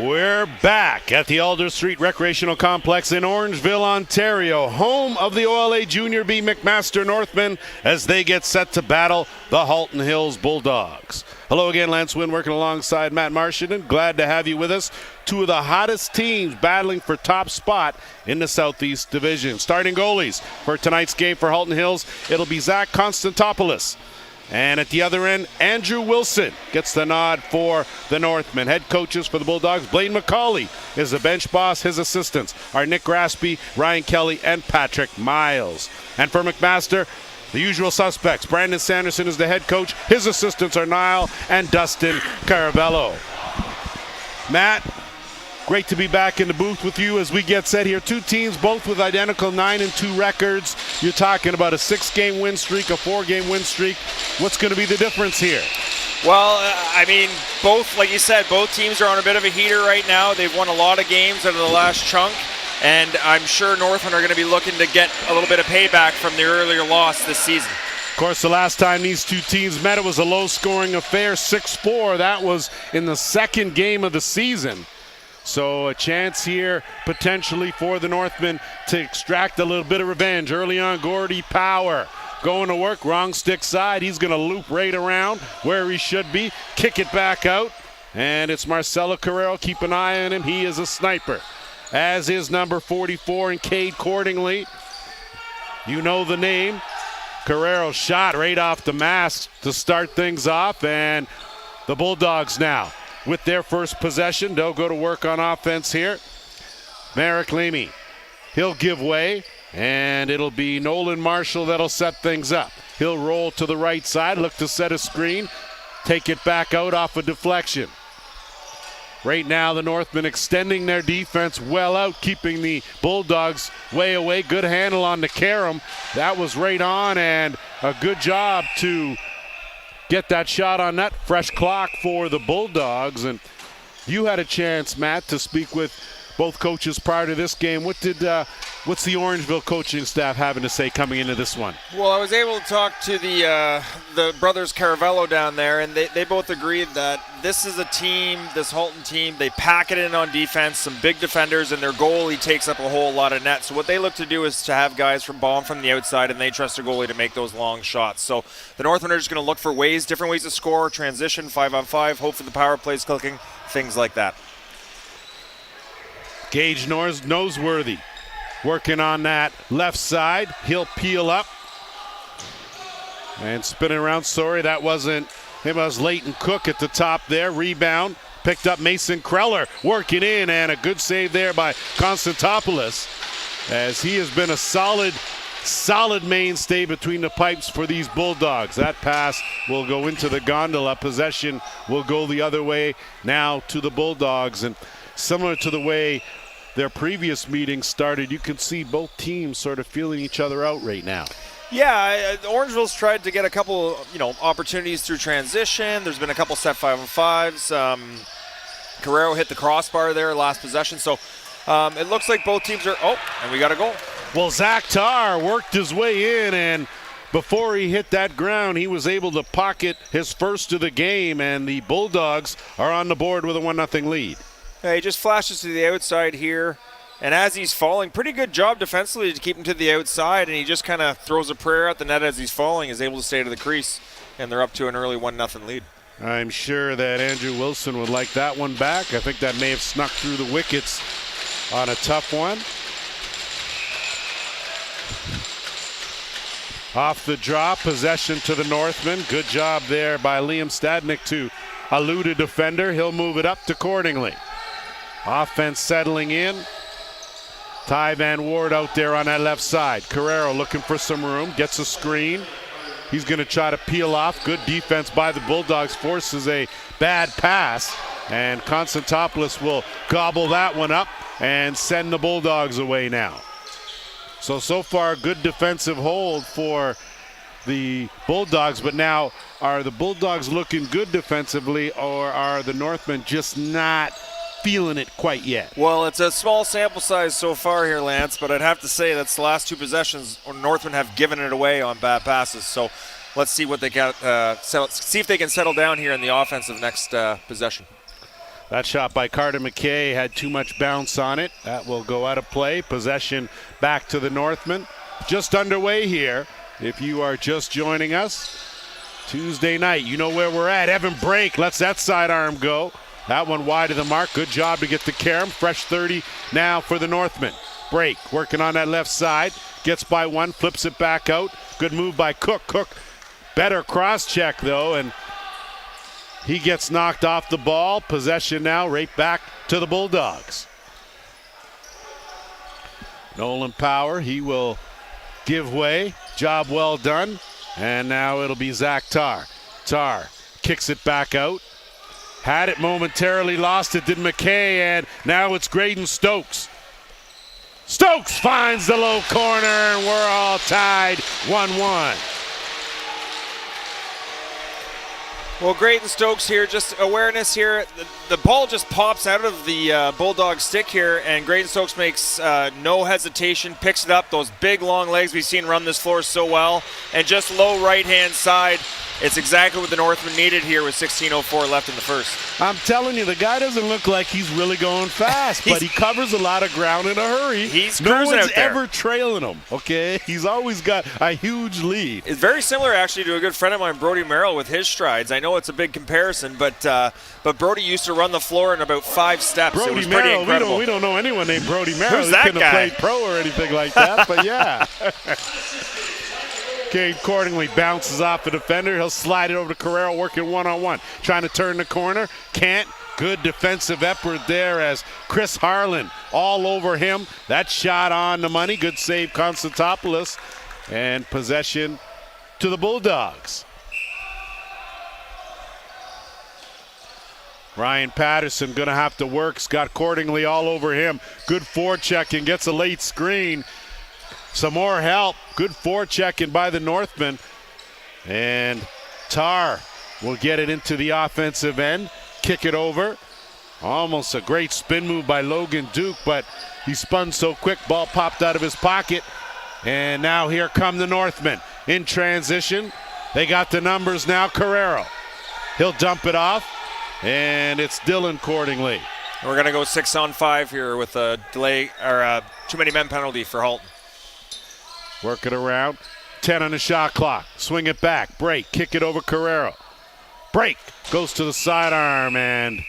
We're back at the Alder Street Recreational Complex in Orangeville, Ontario, home of the OLA Junior B McMaster Northmen as they get set to battle the Halton Hills Bulldogs. Hello again, Lance Wynn working alongside Matt Marchand. Glad to have you with us. Two of the hottest teams battling for top spot in the Southeast Division. Starting goalies for tonight's game for Halton Hills, it'll be Zach Konstantopoulos. And at the other end, Andrew Wilson gets the nod for the Northmen. Head coaches for the Bulldogs, Blaine McCauley is the bench boss. His assistants are Nick Graspy, Ryan Kelly, and Patrick Miles. And for McMaster, the usual suspects. Brandon Sanderson is the head coach. His assistants are Niall and Dustin Caravello. Matt, great to be back in the booth with you as we get set here. Two teams, both with identical 9-2 records. You're talking about a 6-game win streak, a 4-game win streak. What's going to be the difference here? Well, I mean, both, like you said, both teams are on a bit of a heater right now. They've won a lot of games out of the last chunk, and I'm sure Northmen are going to be looking to get a little bit of payback from the earlier loss this season. Of course, the last time these two teams met, it was a low-scoring affair, 6-4. That was in the second game of the season. So a chance here potentially for the Northmen to extract a little bit of revenge. Early on, Gordy Power going to work, wrong stick side. He's going to loop right around where he should be, kick it back out, and it's Marcelo Carrero. Keep an eye on him. He is a sniper, as is number 44 and Cade Cordingley. You know the name. Carrero shot right off the mask to start things off, and the Bulldogs now with their first possession. They'll go to work on offense here. Merrick Leamy, he'll give way, and it'll be Nolan Marshall that'll set things up. He'll roll to the right side, look to set a screen, take it back out off a deflection. Right now, the Northmen extending their defense well out, keeping the Bulldogs way away. Good handle on the Karam. That was right on, and a good job to get that shot on net. Fresh clock for the Bulldogs. And you had a chance, Matt, to speak with both coaches prior to this game. What's the Orangeville coaching staff having to say coming into this one? Well, I was able to talk to the brothers Caravello down there, and they both agreed that this is a team, this Halton team, they pack it in on defense, some big defenders, and their goalie takes up a whole lot of net. So what they look to do is to have guys bomb from the outside, and they trust their goalie to make those long shots. So the Northmen are just going to look for different ways to score, transition, 5-on-5, hope for the power plays clicking, things like that. Gage Noseworthy working on that left side. He'll peel up and spinning around. Sorry, that wasn't him. It was Leighton Cook at the top there. Rebound picked up Mason Kreller working in, and a good save there by Konstantopoulos, as he has been a solid mainstay between the pipes for these Bulldogs. That pass will go into the gondola. Possession will go the other way now to the Bulldogs. And similar to the way their previous meetings started, you can see both teams sort of feeling each other out right now. Yeah, Orangeville's tried to get a couple, opportunities through transition. There's been a couple set 5-on-5s. Carrero hit the crossbar there last possession. So it looks like both teams are, and we got a goal. Well, Zach Tarr worked his way in, and before he hit that ground, he was able to pocket his first of the game, and the Bulldogs are on the board with a 1-0 lead. Yeah, he just flashes to the outside here, and as he's falling, pretty good job defensively to keep him to the outside, and he just kind of throws a prayer at the net as he's falling, is able to stay to the crease, and they're up to an early 1-0 lead. I'm sure that Andrew Wilson would like that one back. I think that may have snuck through the wickets on a tough one. Off the draw, possession to the Northmen. Good job there by Liam Stadnick to elude a defender. He'll move it up to Cordingley. Offense settling in. Ty Van Ward out there on that left side. Carrero looking for some room, gets a screen. He's going to try to peel off. Good defense by the Bulldogs, forces a bad pass, and Konstantopoulos will gobble that one up and send the Bulldogs away now. So far, good defensive hold for the Bulldogs, but now are the Bulldogs looking good defensively, or are the Northmen just not feeling it quite yet? Well, it's a small sample size so far here, Lance, but I'd have to say that's the last two possessions Northmen have given it away on bad passes. So let's see what they got. See if they can settle down here in the offensive next possession. That shot by Carter McKay had too much bounce on it. That will go out of play. Possession back to the Northmen. Just underway here. If you are just joining us, Tuesday night, you know where we're at. Evan Brake lets that sidearm go. That one wide of the mark. Good job to get the carom. Fresh 30 now for the Northmen. Brake working on that left side. Gets by one, flips it back out. Good move by Cook. Cook, better cross check though, and he gets knocked off the ball. Possession now right back to the Bulldogs. Nolan Power, he will give way. Job well done. And now it'll be Zach Tarr. Tarr kicks it back out. Had it momentarily, lost it, did McKay, and now it's Graydon Stokes. Stokes finds the low corner, and we're all tied 1-1. Well, Graydon Stokes here, just awareness here. The ball just pops out of the Bulldog stick here, and Graydon Stokes makes no hesitation, picks it up. Those big, long legs we've seen run this floor so well, and just low right-hand side. It's exactly what the Northmen needed here with 16:04 left in the first. I'm telling you, the guy doesn't look like he's really going fast, but he covers a lot of ground in a hurry. He's no cruising one's out there. ever trailing him, okay? He's always got a huge lead. It's very similar, actually, to a good friend of mine, Brody Merrill, with his strides. I know it's a big comparison, but Brody used to run the floor in about 5 steps. Brody it was Merrill, pretty incredible. we don't know anyone named Brody Merrill. Who's He that couldn't have guy? played pro or anything like that, but yeah. Cade accordingly bounces off the defender. He'll slide it over to Carrero, working one-on-one. Trying to turn the corner. Can't. Good defensive effort there as Chris Harlan all over him. That shot on the money. Good save, Konstantopoulos. And possession to the Bulldogs. Ryan Patterson going to have to work. Scott Cordingley all over him. Good forechecking, gets a late screen. Some more help. Good forechecking by the Northmen. And Tarr will get it into the offensive end. Kick it over. Almost a great spin move by Logan Duke, but he spun so quick, ball popped out of his pocket. And now here come the Northmen in transition. They got the numbers now. Carrero. He'll dump it off. And it's Dylan Cordingley. We're going to go 6-on-5 here with a delay or a too many men penalty for Halton. Work it around. 10 on the shot clock. Swing it back. Break. Kick it over Carrero. Break. Goes to the sidearm, and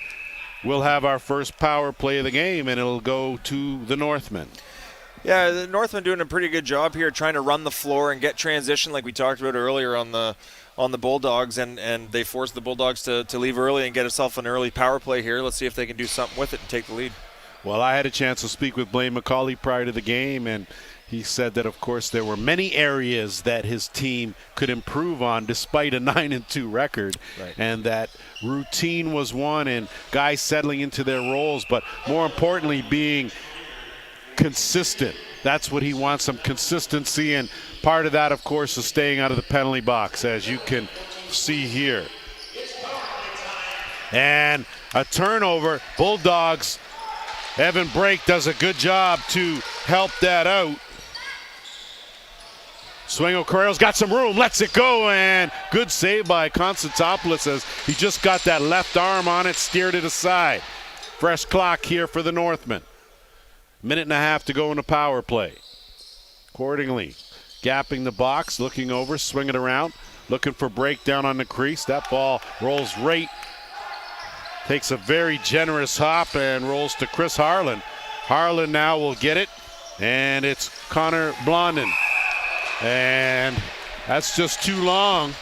we'll have our first power play of the game, and it'll go to the Northmen. Yeah, the Northmen doing a pretty good job here trying to run the floor and get transition like we talked about earlier on the Bulldogs, and they forced the Bulldogs to leave early and get itself an early power play here. Let's see if they can do something with it and take the lead. Well, I had a chance to speak with Blaine McCauley prior to the game, and he said that, of course, there were many areas that his team could improve on despite a 9-2 record, right, and that routine was one and guys settling into their roles, but more importantly being consistent. That's what he wants, some consistency, and part of that, of course, is staying out of the penalty box, as you can see here. And a turnover. Bulldogs, Evan Brake does a good job to help that out. Swing Carrero's got some room, lets it go, and good save by Konstantopoulos as he just got that left arm on it, steered it aside. Fresh clock here for the Northmen. Minute and a half to go in the power play. Accordingly, gapping the box, looking over, swinging around, looking for break down on the crease. That ball rolls right, takes a very generous hop and rolls to Chris Harlan. Harlan now will get it, and it's Connor Blondin. And that's just too long.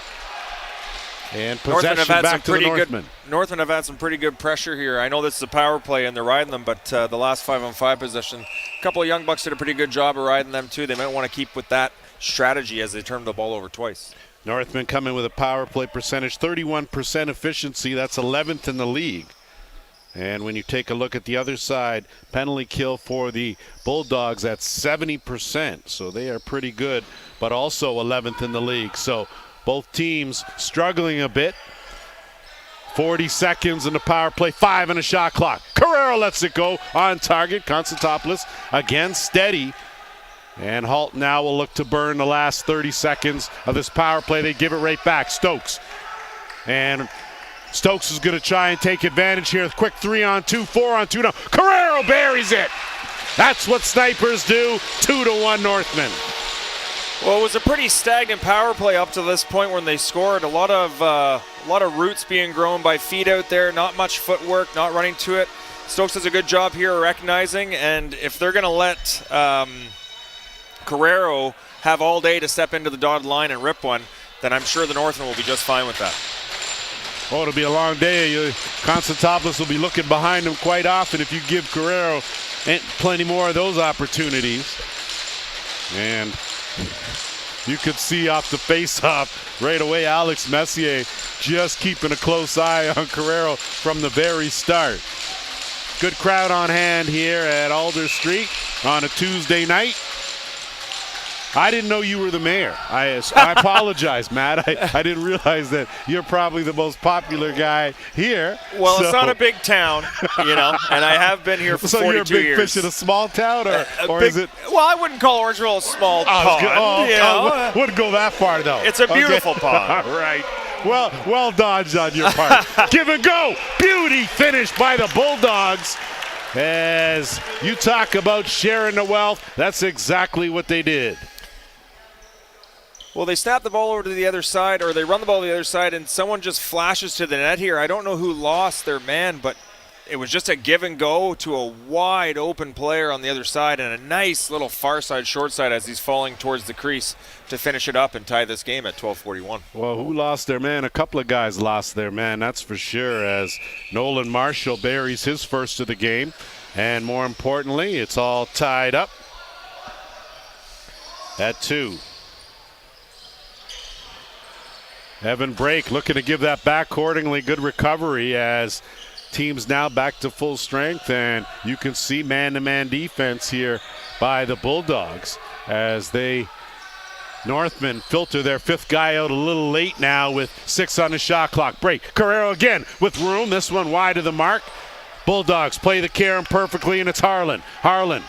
And possession back to the Northmen. Northmen have had some pretty good pressure here. I know this is a power play and they're riding them, but the last 5-on-5 possession, a couple of young bucks did a pretty good job of riding them too. They might want to keep with that strategy as they turn the ball over twice. Northmen coming with a power play percentage, 31% efficiency. That's 11th in the league. And when you take a look at the other side, penalty kill for the Bulldogs at 70%. So they are pretty good, but also 11th in the league. So both teams struggling a bit. 40 seconds in the power play, 5 on the shot clock. Carrero lets it go on target. Konstantopoulos again steady. And Halton now will look to burn the last 30 seconds of this power play. They give it right back. Stokes. And Stokes is going to try and take advantage here. Quick 3-on-2, 4-on-2 now. Carrero buries it. That's what snipers do. 2-1 Northmen. Well, it was a pretty stagnant power play up to this point when they scored. A lot of roots being grown by feet out there. Not much footwork, not running to it. Stokes does a good job here recognizing, and if they're going to let Carrero have all day to step into the dotted line and rip one, then I'm sure the Northmen will be just fine with that. Oh, it'll be a long day. Konstantinopoulos will be looking behind him quite often if you give Carrero plenty more of those opportunities. And you could see off the face-off right away, Alex Messier just keeping a close eye on Carrero from the very start. Good crowd on hand here at Alder Street on a Tuesday night. I didn't know you were the mayor. I apologize, Matt. I didn't realize that you're probably the most popular guy here. Well, so. It's not a big town, and I have been here for 42 years. So you're a big fish in a small town, or is it? Well, I wouldn't call Orangeville a small pond. Wouldn't go that far, though. It's a beautiful pond. All right. Well dodged on your part. Give and go. Beauty finish by the Bulldogs. As you talk about sharing the wealth, that's exactly what they did. Well, they snap the ball over to the other side, or they run the ball to the other side, and someone just flashes to the net here. I don't know who lost their man, but it was just a give and go to a wide open player on the other side, and a nice little far side, short side as he's falling towards the crease to finish it up and tie this game at 12:41. Well, who lost their man? A couple of guys lost their man, that's for sure, as Nolan Marshall buries his first of the game. And more importantly, it's all tied up at 2. Evan Brake looking to give that back accordingly. Good recovery as teams now back to full strength, and you can see man-to-man defense here by the Bulldogs as Northmen filter their 5th guy out a little late now with 6 on the shot clock. Brake, Carrero again with room. This one wide of the mark. Bulldogs play the carom perfectly, and it's Harlan. Harlan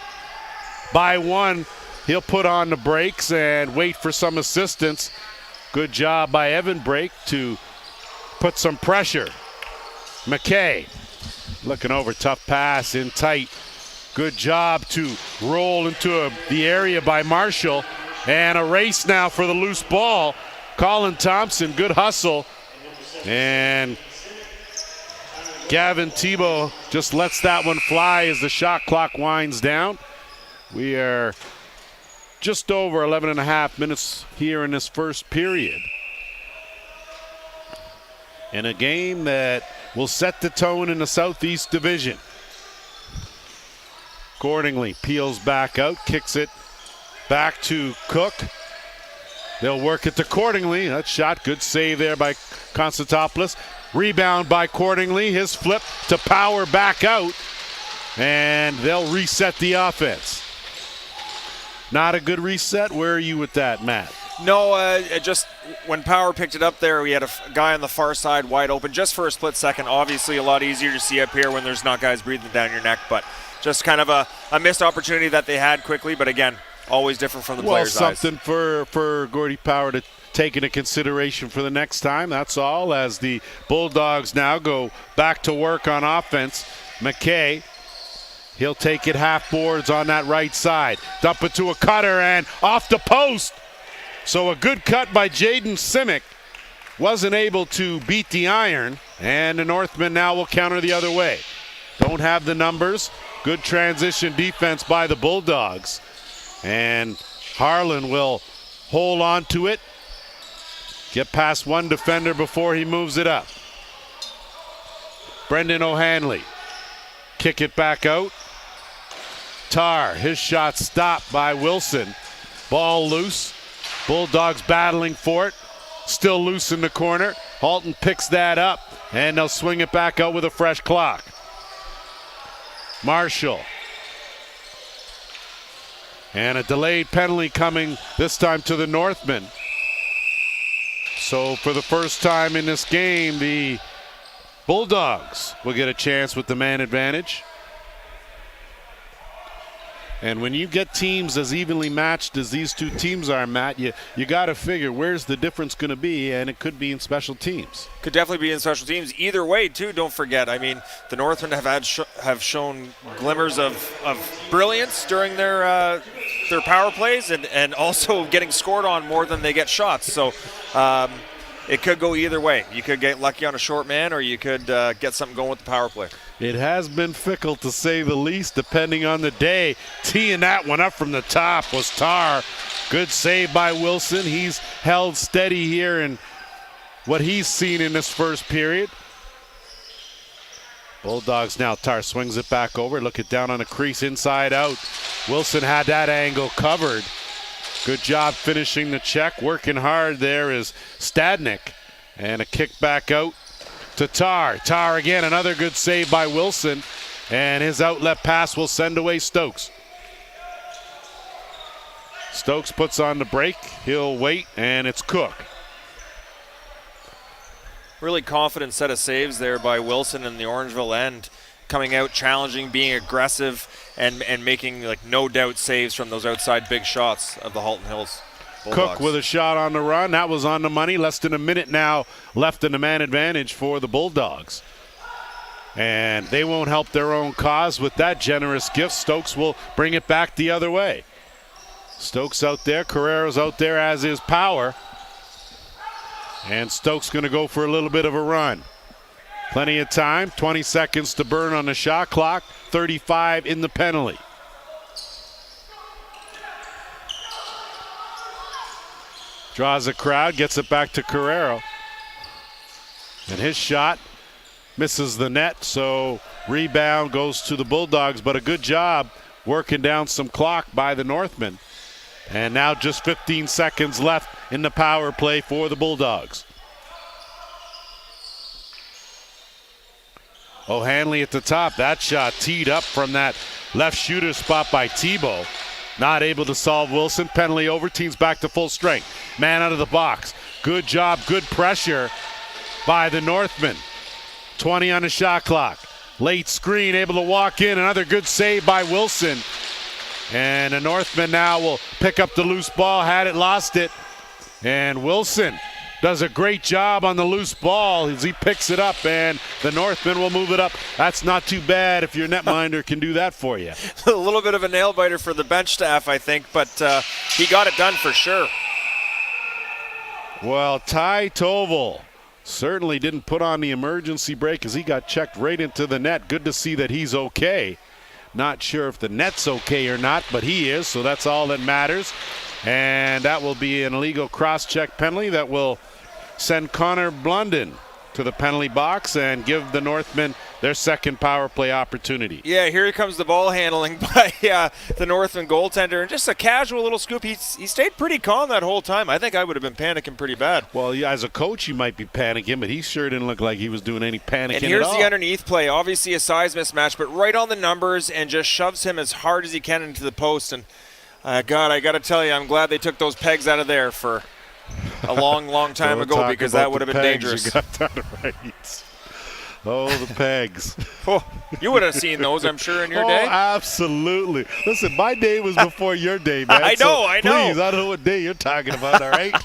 by 1. He'll put on the brakes and wait for some assistance. Good job by Evan Brake to put some pressure. McKay looking over, tough pass in tight. Good job to roll into the area by Marshall. And a race now for the loose ball. Colin Thompson, good hustle. And Gavin Thibault just lets that one fly as the shot clock winds down. We are just over 11 and a half minutes here in this first period. In a game that will set the tone in the Southeast Division. Accordingly, peels back out, kicks it back to Cook. They'll work it to Cordingly. That shot, good save there by Konstantinopoulos. Rebound by Cordingly. His flip to Power back out. And they'll reset the offense. Not a good reset. Where are you with that, Matt? No, just when Power picked it up there, we had a guy on the far side wide open just for a split second. Obviously a lot easier to see up here when there's not guys breathing down your neck, but just kind of a missed opportunity that they had quickly. But again, always different from the player's eyes. Well, something for Gordie Power to take into consideration for the next time. That's all, as the Bulldogs now go back to work on offense. McKay, he'll take it half boards on that right side. Dump it to a cutter and off the post. So a good cut by Jaden Simic. Wasn't able to beat the iron, and the Northmen now will counter the other way. Don't have the numbers. Good transition defense by the Bulldogs. And Harlan will hold on to it. Get past one defender before he moves it up. Brendan O'Hanley. Kick it back out. Tar, his shot stopped by Wilson. Ball loose. Bulldogs battling for it. Still loose in the corner. Halton picks that up, and they'll swing it back out with a fresh clock. Marshall. And a delayed penalty coming this time to the Northmen. So for the first time in this game, the Bulldogs will get a chance with the man advantage. And when you get teams as evenly matched as these two teams are, Matt, you got to figure where's the difference going to be, and it could be in special teams. Could definitely be in special teams. Either way, too, don't forget. I mean, the Northmen have shown glimmers of brilliance during their power plays, and also getting scored on more than they get shots. So it could go either way. You could get lucky on a short man, or you could get something going with the power play. It has been fickle, to say the least, depending on the day. Teeing that one up from the top was Tar. Good save by Wilson. He's held steady here in what he's seen in this first period. Bulldogs now. Tar swings it back over. Look it down on the crease, inside out. Wilson had that angle covered. Good job finishing the check. Working hard there is Stadnik. And a kick back out to Tar. Tar again, another good save by Wilson. And his outlet pass will send away Stokes. Stokes puts on the break. He'll wait, and it's Cook. Really confident set of saves there by Wilson in the Orangeville end. Coming out, challenging, being aggressive, and making like no doubt saves from those outside big shots of the Halton Hills Bulldogs. Cook with a shot on the run. That was on the money. Less than a minute now left in the man advantage for the Bulldogs. And they won't help their own cause with that generous gift. Stokes will bring it back the other way. Stokes out there. Carrero's out there, as is Power. And Stokes going to go for a little bit of a run. Plenty of time. 20 seconds to burn on the shot clock. 35 in the penalty. Draws a crowd, gets it back to Carrero. And his shot misses the net, so rebound goes to the Bulldogs, but a good job working down some clock by the Northmen. And now just 15 seconds left in the power play for the Bulldogs. O'Hanley at the top. That shot teed up from that left shooter spot by Tebow. Not able to solve Wilson. Penalty over. Team's back to full strength. Man out of the box. Good job. Good pressure by the Northmen. 20 on the shot clock. Late screen. Able to walk in. Another good save by Wilson. And the Northmen now will pick up the loose ball. Had it, lost it. And Wilson does a great job on the loose ball as he picks it up, and the Northmen will move it up. That's not too bad if your netminder can do that for you. A little bit of a nail biter for the bench staff, I think, but he got it done for sure. Well, Ty Toval certainly didn't put on the emergency brake as he got checked right into the net. Good to see that he's okay. Not sure if the net's okay or not, but he is, so that's all that matters. And that will be an illegal cross-check penalty that will send Connor Blunden to the penalty box and give the Northmen their second power play opportunity. Yeah, here comes the ball handling by the Northman goaltender. And just a casual little scoop. He stayed pretty calm that whole time. I think I would have been panicking pretty bad. Well, yeah, as a coach, you might be panicking, but he sure didn't look like he was doing any panicking and here's at all. The underneath play. Obviously a size mismatch, but right on the numbers and just shoves him as hard as he can into the post. And God, I got to tell you, I'm glad they took those pegs out of there for a long, long time ago, because that would have been dangerous. You got that right. Oh, the pegs. Oh, you would have seen those, I'm sure, in your day. Absolutely. Listen, my day was before your day, man. I know. Please, I don't know what day you're talking about, all right?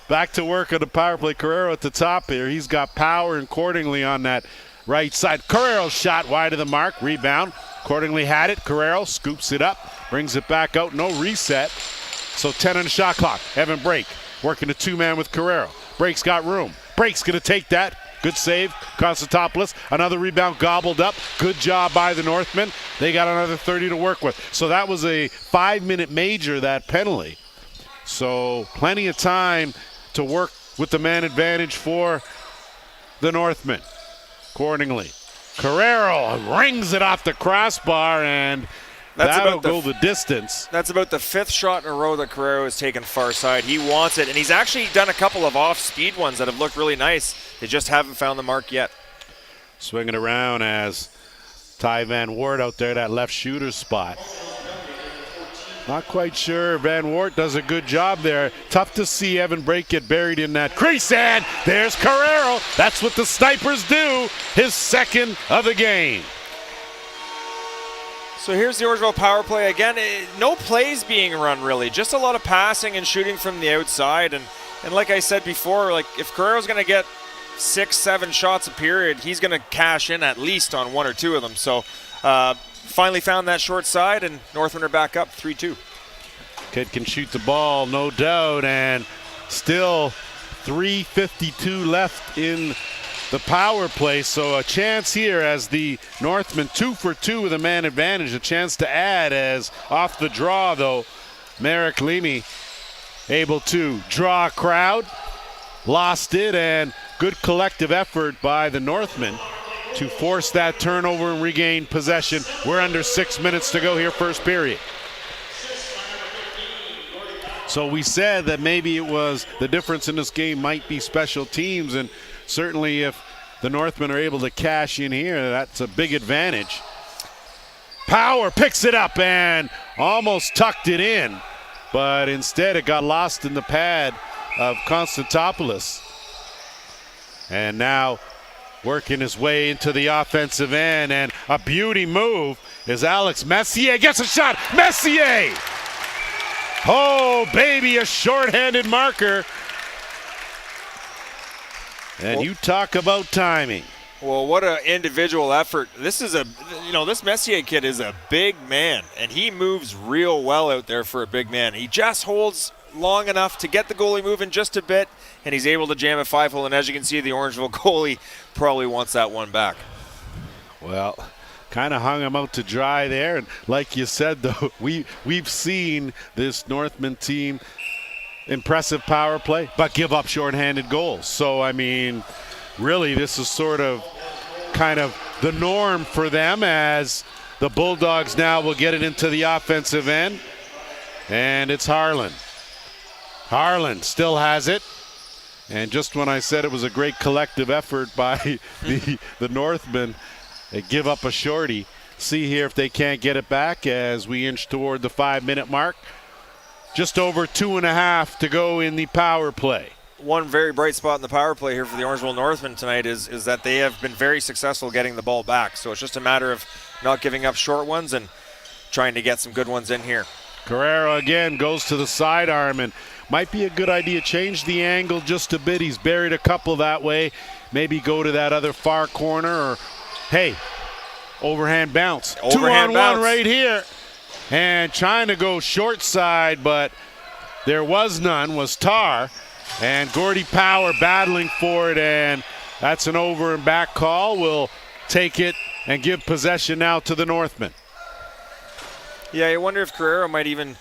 Back to work on the power play. Carrero at the top here. He's got Power and Cordingley on that right side. Carrero's shot wide of the mark. Rebound. Cordingley had it. Carrero scoops it up. Brings it back out. No reset. So 10 on the shot clock. Evan Brake working a two-man with Carrero. Brake's got room. Brake's going to take that. Good save. Constantopoulos. Another rebound gobbled up. Good job by the Northmen. They got another 30 to work with. So that was a 5-minute major, that penalty. So plenty of time to work with the man advantage for the Northmen. Accordingly, Carrero rings it off the crossbar, and that'll go the distance. That's about the 5th shot in a row that Carrero has taken far side. He wants it, and he's actually done a couple of off-speed ones that have looked really nice. They just haven't found the mark yet. Swinging around as Ty Van Wart out there, that left shooter spot. Not quite sure. Van Wart does a good job there. Tough to see Evan Brake get buried in that crease, and there's Carrero. That's what the snipers do. His second of the game. So here's the Orangeville power play. Again, no plays being run really, just a lot of passing and shooting from the outside. And like I said before, like if Carrero's going to get 6-7 shots a period, he's going to cash in at least on 1 or 2 of them. So finally found that short side, and Northmen are back up 3-2. Kid can shoot the ball, no doubt, and still 3:52 left in the power play, so a chance here as the Northmen 2 for 2 with a man advantage. A chance to add as off the draw, though, Merrick Leamy able to draw a crowd, lost it, and good collective effort by the Northmen to force that turnover and regain possession. We're under 6 minutes to go here, first period. So we said that maybe it was the difference in this game might be special teams, and certainly if the Northmen are able to cash in here, that's a big advantage. Power picks it up and almost tucked it in, but instead it got lost in the pad of Konstantopoulos. And now working his way into the offensive end, and a beauty move is Alex Messier gets a shot. Messier! Oh, baby, a shorthanded marker. And you talk about timing. Well, what an individual effort. This Messier kid is a big man, and he moves real well out there for a big man. He just holds long enough to get the goalie moving just a bit, and he's able to jam a 5-hole. And as you can see, the Orangeville goalie probably wants that one back. Well, kind of hung him out to dry there, and like you said, though, we've seen this Northman team impressive power play, but give up shorthanded goals. So I mean, really, this is sort of kind of the norm for them, as the Bulldogs now will get it into the offensive end, and it's Harlan. Harlan still has it, and just when I said it was a great collective effort by the Northmen, they give up a shorty. See here if they can't get it back as we inch toward the 5-minute mark. Just over 2.5 to go in the power play. One very bright spot in the power play here for the Orangeville Northmen tonight is that they have been very successful getting the ball back. So it's just a matter of not giving up short ones and trying to get some good ones in here. Carrera again goes to the sidearm, and might be a good idea. Change the angle just a bit. He's buried a couple that way. Maybe go to that other far corner, or hey, overhand bounce. Overhand 2-on-1 right here. And trying to go short side, but there was none, was Tar. And Gordy Power battling for it, and that's an over and back call. We'll take it and give possession now to the Northmen. Yeah, I wonder if Carrera might even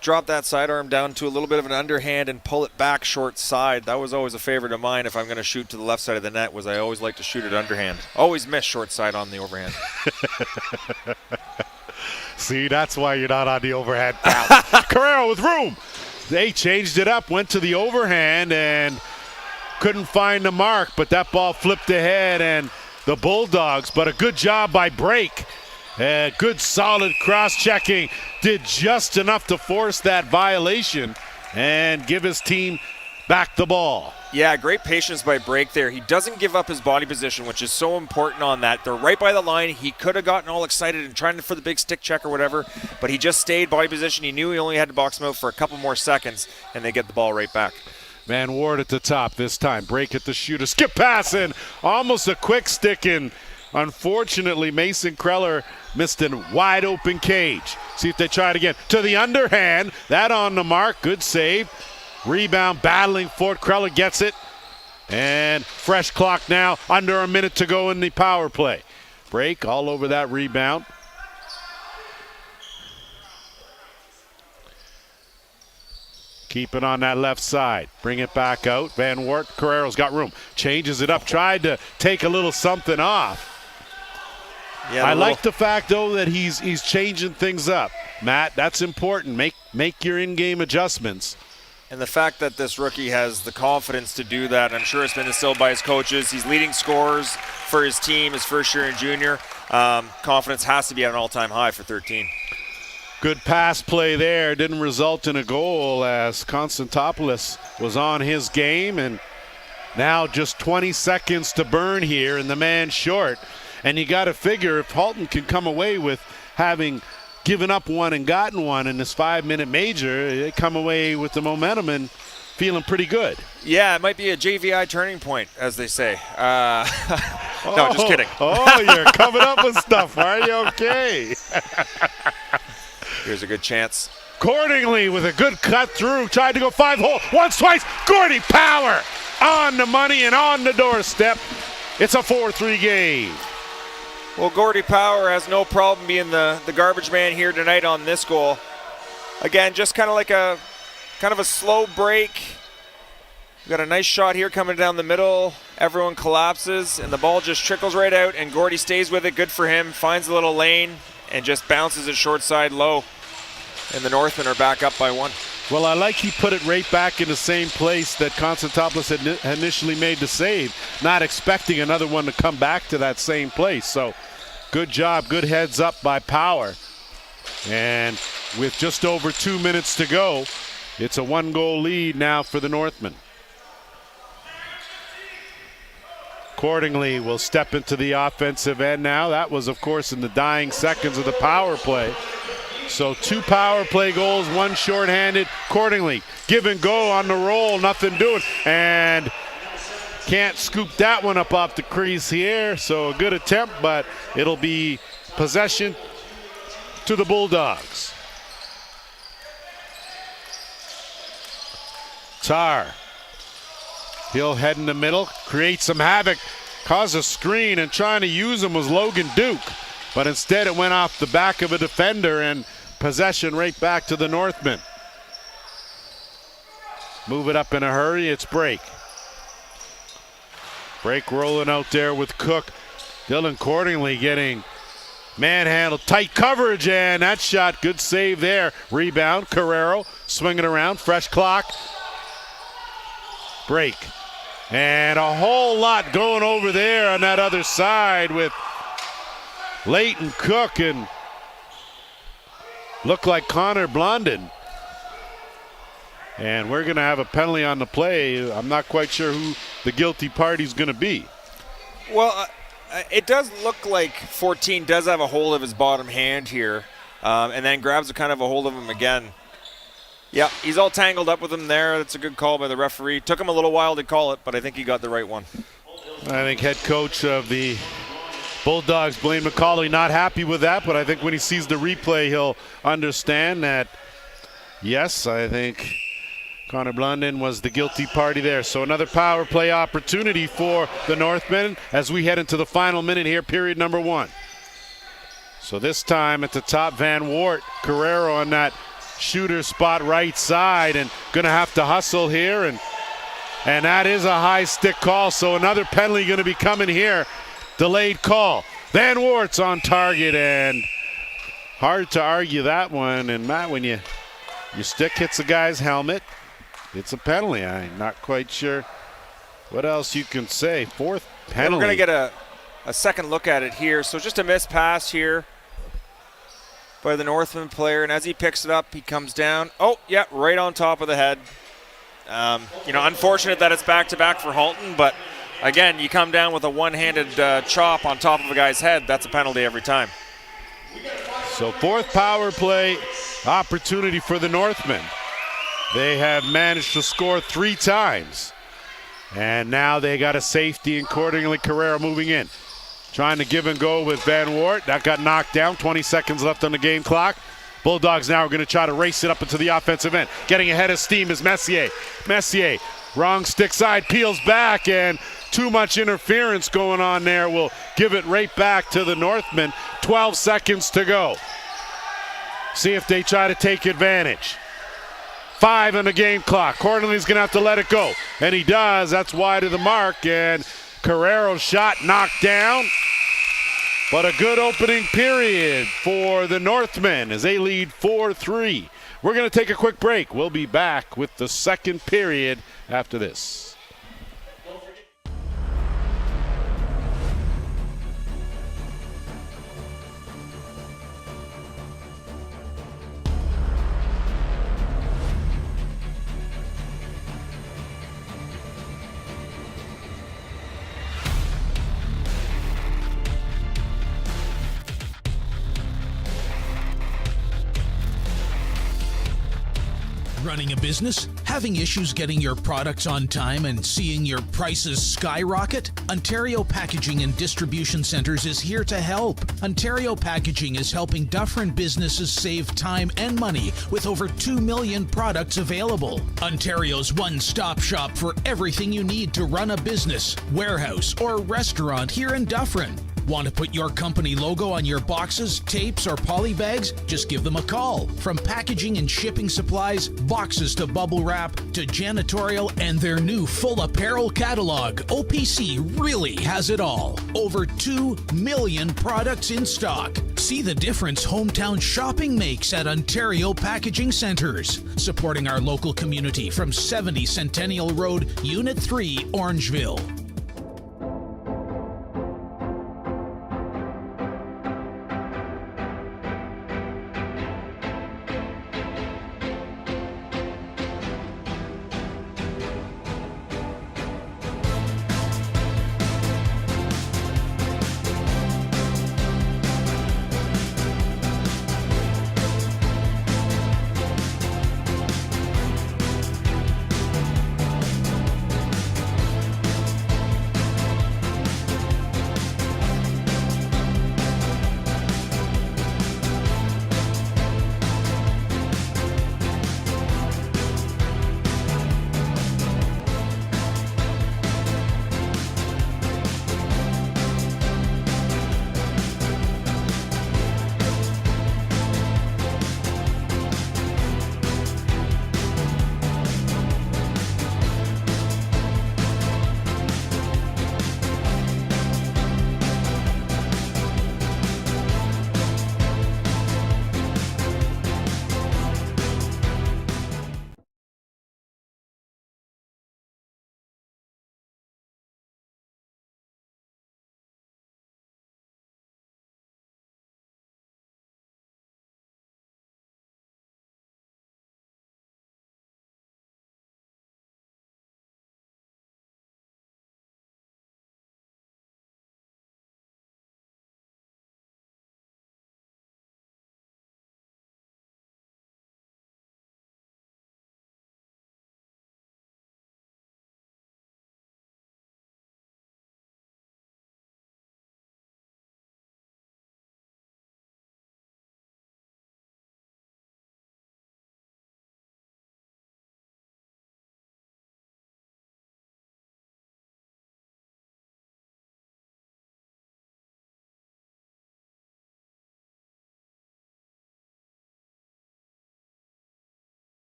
drop that sidearm down to a little bit of an underhand and pull it back short side. That was always a favorite of mine if I'm going to shoot to the left side of the net, was I always like to shoot it underhand. Always miss short side on the overhand. See, that's why you're not on the overhand pass. Carrera with room. They changed it up, went to the overhand, and couldn't find the mark, but that ball flipped ahead, and the Bulldogs, but a good job by Brake. Good solid cross-checking. Did just enough to force that violation and give his team back the ball. Yeah, great patience by Brake there. He doesn't give up his body position, which is so important on that. They're right by the line. He could have gotten all excited and trying for the big stick check or whatever, but he just stayed body position. He knew he only had to box him out for a couple more seconds, and they get the ball right back. Van Ward at the top this time. Brake at the shooter. Skip pass in. Almost a quick stick in. Unfortunately, Mason Kreller missed a wide open cage. See if they try it again. To the underhand. That on the mark. Good save. Rebound battling for it. Kreller gets it. And fresh clock now. Under a minute to go in the power play. Brake all over that rebound. Keep it on that left side. Bring it back out. Van Wart. Carrero's got room. Changes it up. Tried to take a little something off. Yeah, I like the fact, though, that he's changing things up. Matt, that's important. Make your in-game adjustments. And the fact that this rookie has the confidence to do that, I'm sure it's been instilled by his coaches. He's leading scorers for his team, his first year in junior. Confidence has to be at an all-time high for 13. Good pass play there. Didn't result in a goal as Konstantopoulos was on his game. And now just 20 seconds to burn here, and the man short. And you got to figure if Halton can come away with having given up one and gotten one in this 5-minute major, they come away with the momentum and feeling pretty good. Yeah, it might be a JVI turning point, as they say. No, just kidding. Oh, you're coming up with stuff. Are you okay? Here's a good chance. Cordingly with a good cut through. Tried to go 5-hole. Once, twice. Gordy Power on the money and on the doorstep. It's a 4-3 game. Well, Gordy Power has no problem being the garbage man here tonight on this goal. Again, just kind of a slow break. We've got a nice shot here coming down the middle. Everyone collapses, and the ball just trickles right out, and Gordy stays with it. Good for him. Finds a little lane and just bounces it short side low. And the Northmen are back up by 1. Well, I like he put it right back in the same place that Constantopoulos had initially made the save, not expecting another one to come back to that same place. So good job, good heads up by Power. And with just over 2 minutes to go, it's a 1-goal lead now for the Northmen. Accordingly, will step into the offensive end now. That was, of course, in the dying seconds of the power play. So 2 power play goals, 1 shorthanded. Accordingly, give and go on the roll, nothing doing. And can't scoop that one up off the crease here. So a good attempt, but it'll be possession to the Bulldogs. Tar. He'll head in the middle, create some havoc, cause a screen, and trying to use him was Logan Duke. But instead it went off the back of a defender, and possession right back to the Northmen. Move it up in a hurry, it's Break. Break rolling out there with Cook. Dylan Cordingly getting manhandled, tight coverage, and that shot, good save there. Rebound, Carrero swinging around, fresh clock. Break. And a whole lot going over there on that other side with Leighton Cook and looked like Connor Blondin. And we're going to have a penalty on the play. I'm not quite sure who the guilty party's going to be. Well, it does look like 14 does have a hold of his bottom hand here, and then grabs a kind of a hold of him again. Yeah, he's all tangled up with him there. That's a good call by the referee. Took him a little while to call it, but I think he got the right one. I think head coach of the Bulldogs, Blaine McCauley, not happy with that, but I think when he sees the replay, he'll understand that, yes, I think Connor Blondin was the guilty party there. So another power play opportunity for the Northmen as we head into the final minute here, period number 1. So this time at the top, Van Wart, Carrero on that shooter spot right side, and gonna have to hustle here, and that is a high stick call, so another penalty gonna be coming here. Delayed call. Van Wart's on target, and hard to argue that one. And Matt, when your stick hits a guy's helmet, it's a penalty. I'm not quite sure what else you can say. 4th penalty. We're gonna get a second look at it here. So just a missed pass here by the Northman player, and as he picks it up, he comes down. Oh, yeah, right on top of the head. Unfortunate that it's back-to-back for Halton, but again, you come down with a one-handed chop on top of a guy's head, that's a penalty every time. So 4th power play opportunity for the Northmen. They have managed to score 3 times. And now they got a safety, and accordingly Carrera moving in. Trying to give and go with Van Wart. That got knocked down. 20 seconds left on the game clock. Bulldogs now are going to try to race it up into the offensive end. Getting ahead of steam is Messier. Messier, wrong stick side, peels back, and too much interference going on there. Will give it right back to the Northmen. 12 seconds to go. See if they try to take advantage. 5 on the game clock. Cordinley's going to have to let it go. And he does. That's wide of the mark. And Carrero's shot knocked down. But a good opening period for the Northmen as they lead 4-3. We're going to take a quick break. We'll be back with the second period after this. Running a business? Having issues getting your products on time and seeing your prices skyrocket? Ontario Packaging and Distribution Centres is here to help. Ontario Packaging is helping Dufferin businesses save time and money with over 2 million products available. Ontario's one-stop shop for everything you need to run a business, warehouse, or restaurant here in Dufferin. Want to put your company logo on your boxes, tapes, or poly bags? Just give them a call. From packaging and shipping supplies, boxes to bubble wrap, to janitorial, and their new full apparel catalog, OPC really has it all. Over 2 million products in stock. See the difference hometown shopping makes at Ontario Packaging Centres. Supporting our local community from 70 Centennial Road, Unit 3, Orangeville.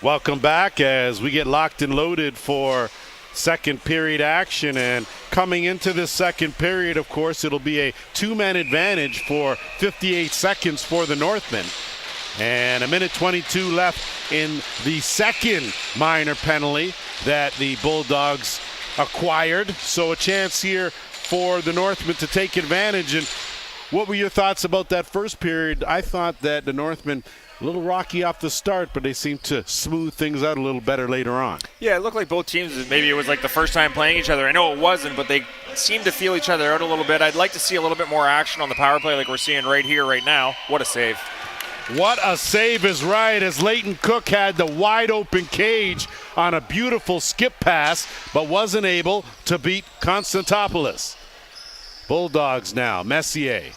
Welcome back as we get locked and loaded for second period action. And coming into this second period, of course, it'll be a two-man advantage for 58 seconds for the Northmen. And a minute 22 left in the second minor penalty that the Bulldogs acquired. So a chance here for the Northmen to take advantage. And what were your thoughts about that first period? I thought that the Northmen, a little rocky off the start, but they seemed to smooth things out a little better later on. Yeah, it looked like both teams, maybe it was like the first time playing each other. I know it wasn't, but they seemed to feel each other out a little bit. I'd like to see a little bit more action on the power play like we're seeing right here, right now. What a save. What a save is right, as Leighton Cook had the wide open cage on a beautiful skip pass, but wasn't able to beat Konstantopoulos. Bulldogs now, Messier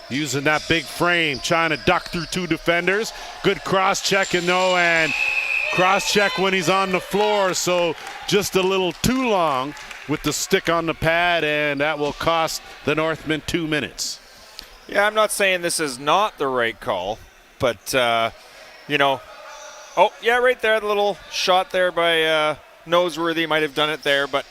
using that big frame, trying to duck through two defenders. Good cross-check and cross-check when he's on the floor, so just a little too long with the stick on the pad, and that will cost the Northmen 2 minutes. Yeah, I'm not saying this is not the right call, but, you know, oh, yeah, right there, the little shot there by Noseworthy might have done it there, but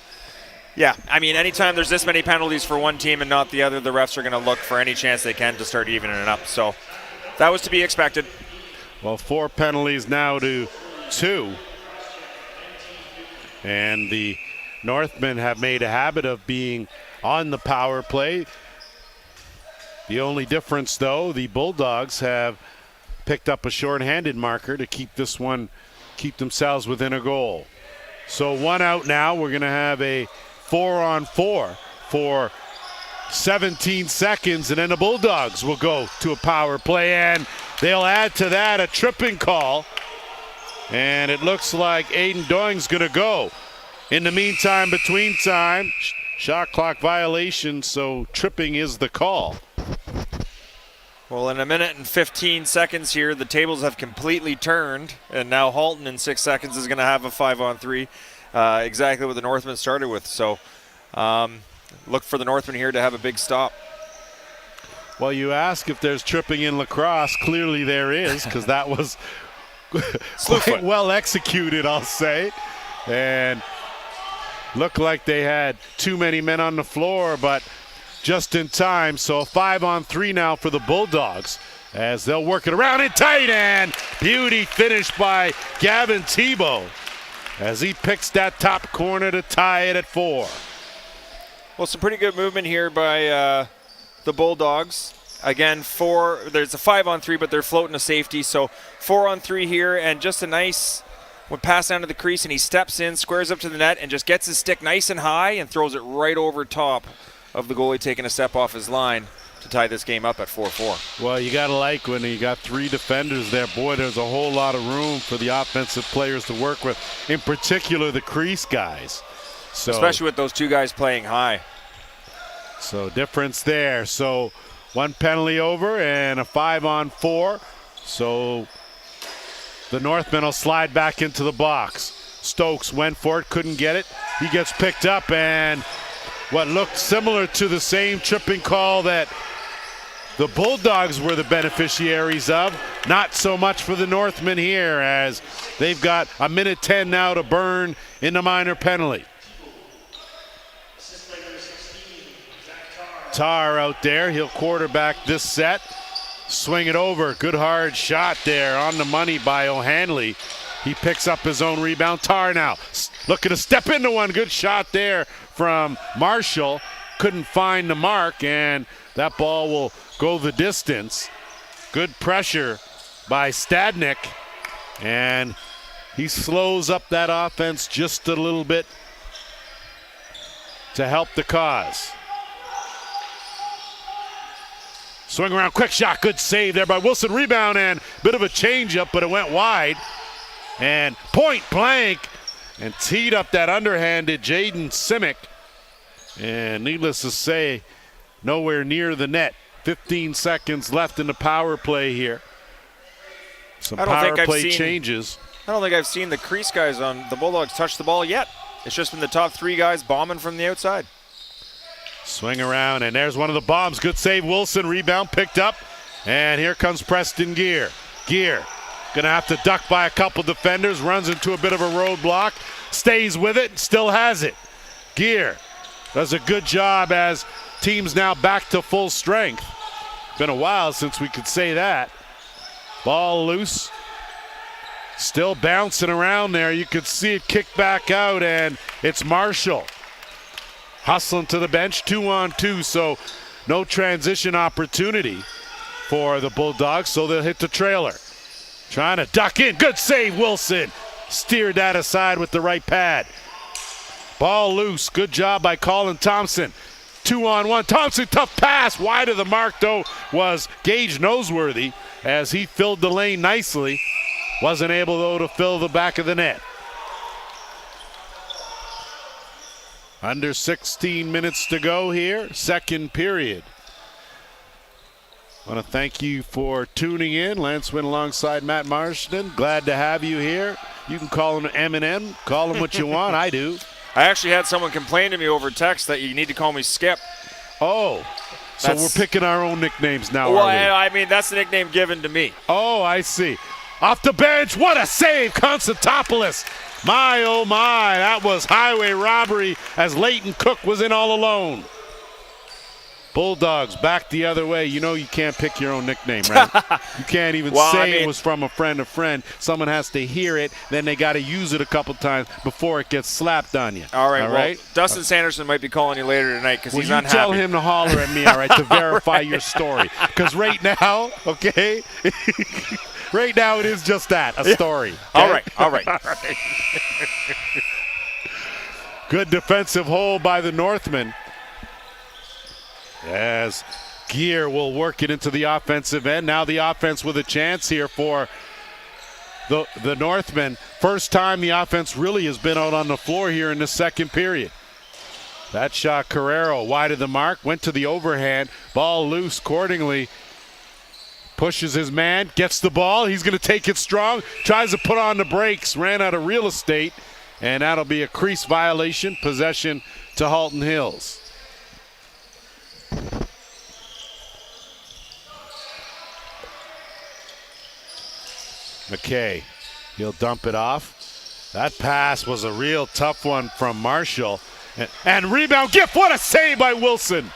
yeah, I mean, anytime there's this many penalties for one team and not the other, the refs are going to look for any chance they can to start evening it up. So that was to be expected. Well, 4 penalties now to 2. And the Northmen have made a habit of being on the power play. The only difference, though, the Bulldogs have picked up a shorthanded marker to keep themselves within a goal. So 1 out now. We're going to have a 4-on-4 for 17 seconds, and then the Bulldogs will go to a power play, and they'll add to that a tripping call, and it looks like Aiden Doing's going to go. In the meantime, between time, shot clock violation, so tripping is the call. Well, in a minute and 15 seconds here, the tables have completely turned, and now Halton in 6 seconds is going to have a 5-on-3. Exactly what the Northmen started with. So look for the Northmen here to have a big stop. Well, you ask if there's tripping in lacrosse. Clearly there is, because that was quite well executed, I'll say. And looked like they had too many men on the floor, but just in time. So a 5-on-3 now for the Bulldogs as they'll work it around in tight, and beauty finished by Gavin Tebow as he picks that top corner to tie it at 4. Well, some pretty good movement here by the Bulldogs. Again, there's a 5-on-3, but they're floating a safety. So 4-on-3 here, and just a nice pass down to the crease, and he steps in, squares up to the net, and just gets his stick nice and high and throws it right over top of the goalie, taking a step off his line to tie this game up at 4-4. Well, you got to like when you got 3 defenders there. Boy, there's a whole lot of room for the offensive players to work with, in particular the crease guys. So, especially with those 2 guys playing high. So difference there. So 1 penalty over and a 5-on-4. So the Northmen will slide back into the box. Stokes went for it, couldn't get it. He gets picked up, and what looked similar to the same tripping call that the Bulldogs were the beneficiaries of. Not so much for the Northmen here, as they've got a minute 10 now to burn in the minor penalty. Tar out there. He'll quarterback this set. Swing it over. Good hard shot there on the money by O'Hanley. He picks up his own rebound. Tar now looking to step into one. Good shot there from Marshall. Couldn't find the mark, and that ball will go the distance. Good pressure by Stadnik, and he slows up that offense just a little bit to help the cause. Swing around, quick shot, good save there by Wilson. Rebound and bit of a changeup, but it went wide. And point blank, and teed up that underhanded Jaden Simic. And needless to say, nowhere near the net. 15 seconds left in the power play here. Some power play changes. I don't think I've seen the crease guys on the Bulldogs touch the ball yet. It's just been the top 3 guys bombing from the outside. Swing around, and there's one of the bombs. Good save, Wilson. Rebound picked up, and here comes Preston Gear. Gear Gonna have to duck by a couple defenders, runs into a bit of a roadblock, stays with it, still has it. Gear does a good job as team's now back to full strength. Been a while since we could say that. Ball loose. Still bouncing around there. You could see it kick back out, and it's Marshall. Hustling to the bench, 2-on-2, so no transition opportunity for the Bulldogs, so they'll hit the trailer. Trying to duck in. Good save, Wilson. Steered that aside with the right pad. Ball loose. Good job by Colin Thompson. 2-on-1. Thompson, tough pass. Wide of the mark, though, was Gage Noseworthy as he filled the lane nicely. Wasn't able, though, to fill the back of the net. Under 16 minutes to go here, second period. I want to thank you for tuning in. Lance Wynn alongside Matt Marston. Glad to have you here. You can call him Eminem. Call him what you want. I do. I actually had someone complain to me over text that you need to call me Skip. Oh, so we're picking our own nicknames now, well, are we? I mean, that's the nickname given to me. Oh, I see. Off the bench, what a save, Constantopoulos. My, oh my, that was highway robbery as Leighton Cook was in all alone. Bulldogs back the other way. You know you can't pick your own nickname, right? You can't even say it was from a friend of friend. Someone has to hear it, then they got to use it a couple times before it gets slapped on you. All right? Dustin Sanderson might be calling you later tonight because he's unhappy. Tell him to holler at me, all right, to verify your story. Because right now, okay, right now it is just that, a story. Okay? All right. Good defensive hold by the Northmen. As Gear will work it into the offensive end. Now the offense with a chance here for the Northmen. First time the offense really has been out on the floor here in the second period. That shot, Carrero wide of the mark, went to the overhand. Ball loose accordingly. Pushes his man, gets the ball. He's going to take it strong. Tries to put on the brakes, ran out of real estate. And that'll be a crease violation. Possession to Halton Hills. McKay, he'll dump it off. That pass was a real tough one from Marshall. And rebound, gift, what a save by Wilson.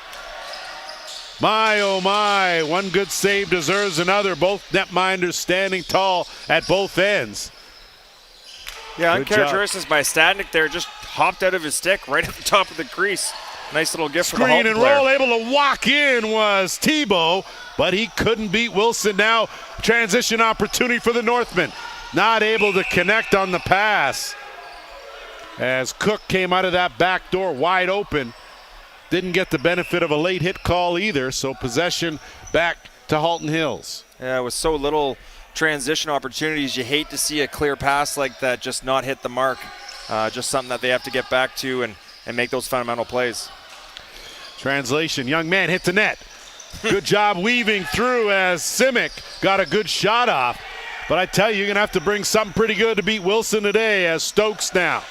My, oh my, one good save deserves another. Both netminders standing tall at both ends. Yeah, uncharacteristics by Stadnik there, just hopped out of his stick right at the top of the crease. Nice little gift for the Halton player. Screen and roll, able to walk in was Tebow, but he couldn't beat Wilson. Now transition opportunity for the Northmen. Not able to connect on the pass as Cook came out of that back door wide open. Didn't get the benefit of a late hit call either, so possession back to Halton Hills. Yeah, with so little transition opportunities, you hate to see a clear pass like that just not hit the mark. Just something that they have to get back to and make those fundamental plays. Translation, young man hit the net. Good job weaving through as Simic got a good shot off. But I tell you, you're going to have to bring something pretty good to beat Wilson today as Stokes now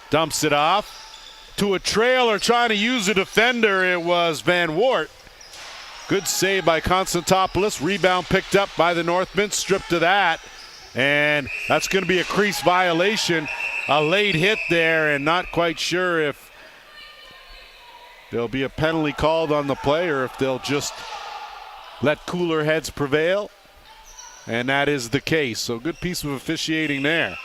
dumps it off to a trailer trying to use a defender. It was Van Wart. Good save by Constantopoulos. Rebound picked up by the Northmen. Stripped to that. And that's going to be a crease violation. A late hit there, and not quite sure if there'll be a penalty called on the play or if they'll just let cooler heads prevail. And that is the case. So good piece of officiating there.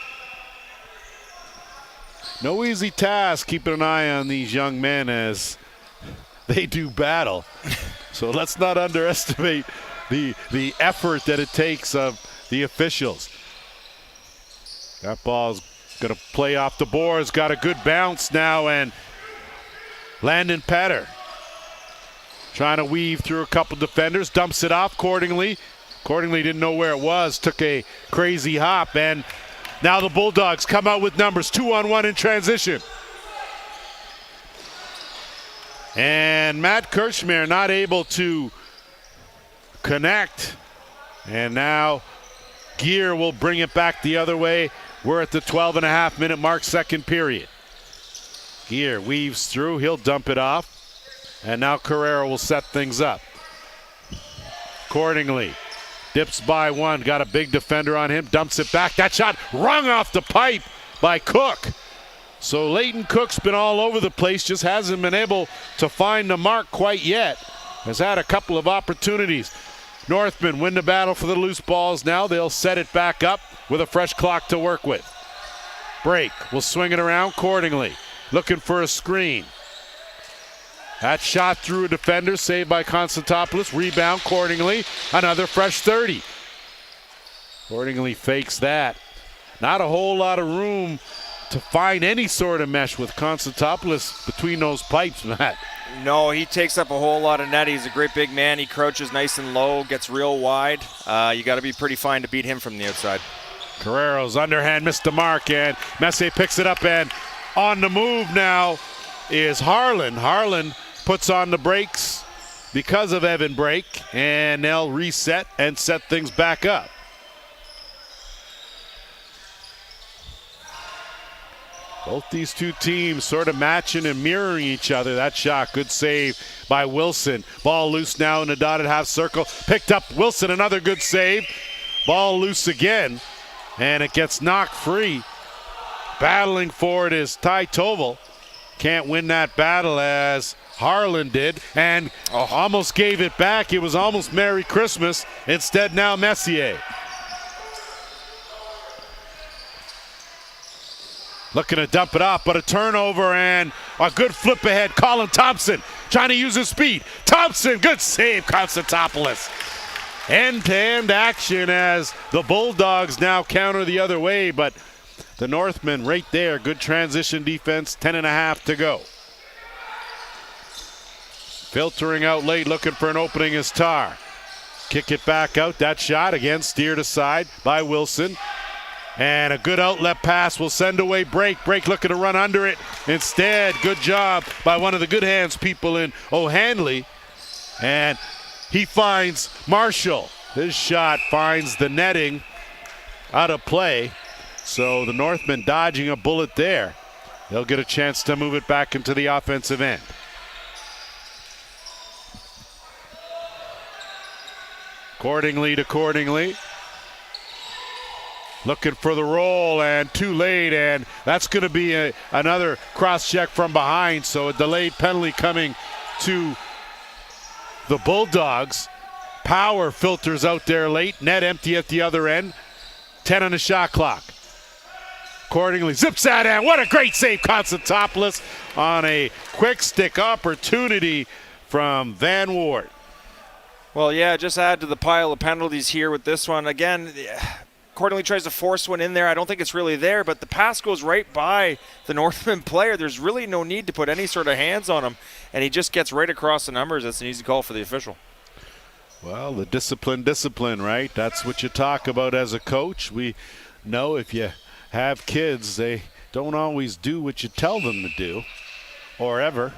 No easy task keeping an eye on these young men as they do battle. So let's not underestimate the effort that it takes of the officials. That ball's going to play off the boards. Got a good bounce now, and Landon Petter trying to weave through a couple defenders. Dumps it off accordingly. Accordingly didn't know where it was. Took a crazy hop, and now the Bulldogs come out with numbers. 2-on-1 in transition. And Matt Kirchmeier not able to connect. And now Gear will bring it back the other way. We're at the 12.5-minute mark, second period. Gear weaves through. He'll dump it off. And now Carrera will set things up. Accordingly, Dips by one, got a big defender on him, dumps it back. That shot rung off the pipe by Cook. So Leighton Cook's been all over the place, just hasn't been able to find the mark quite yet. Has had a couple of opportunities. Northmen win the battle for the loose balls now. They'll set it back up with a fresh clock to work with. Break, will swing it around accordingly. Looking for a screen. That shot through a defender, saved by Constantopoulos. Rebound, Cordingley, another fresh 30. Cordingley fakes that. Not a whole lot of room to find any sort of mesh with Constantopoulos between those pipes, Matt. No, he takes up a whole lot of net. He's a great big man. He crouches nice and low, gets real wide. You got to be pretty fine to beat him from the outside. Carrero's underhand missed the mark, and Messier picks it up, and on the move now is Harlan. Harlan puts on the brakes because of Evan Break, and they'll reset and set things back up. Both these two teams sort of matching and mirroring each other. That shot, good save by Wilson. Ball loose now in the dotted half circle. Picked up Wilson, another good save. Ball loose again, and it gets knocked free. Battling for it is Ty Toval. Can't win that battle as Harlan did, and almost gave it back. It was almost Merry Christmas. Instead, now Messier. Looking to dump it off, but a turnover and a good flip ahead. Colin Thompson trying to use his speed. Thompson, good save, Constantopoulos. End-to-end action as the Bulldogs now counter the other way, but the Northmen right there. Good transition defense, 10.5 to go. Filtering out late, looking for an opening is Tar. Kick it back out. That shot again steered aside by Wilson. And a good outlet pass will send away Break. Break looking to run under it. Instead, good job by one of the good hands people in O'Hanley. And he finds Marshall. His shot finds the netting out of play. So the Northmen dodging a bullet there. They'll get a chance to move it back into the offensive end. Cordingley to Cordingley. Looking for the roll, and too late, and that's going to be another cross-check from behind, so a delayed penalty coming to the Bulldogs. Power filters out there late, net empty at the other end. 10 on the shot clock. Accordingly, zips that in. What a great save, Constantopoulos, on a quick stick opportunity from Van Wart. Well, yeah, just add to the pile of penalties here with this one. Again, Cordingley tries to force one in there. I don't think it's really there, but the pass goes right by the Northman player. There's really no need to put any sort of hands on him, and he just gets right across the numbers. That's an easy call for the official. Well, the discipline, right? That's what you talk about as a coach. We know if you have kids, they don't always do what you tell them to do, or ever.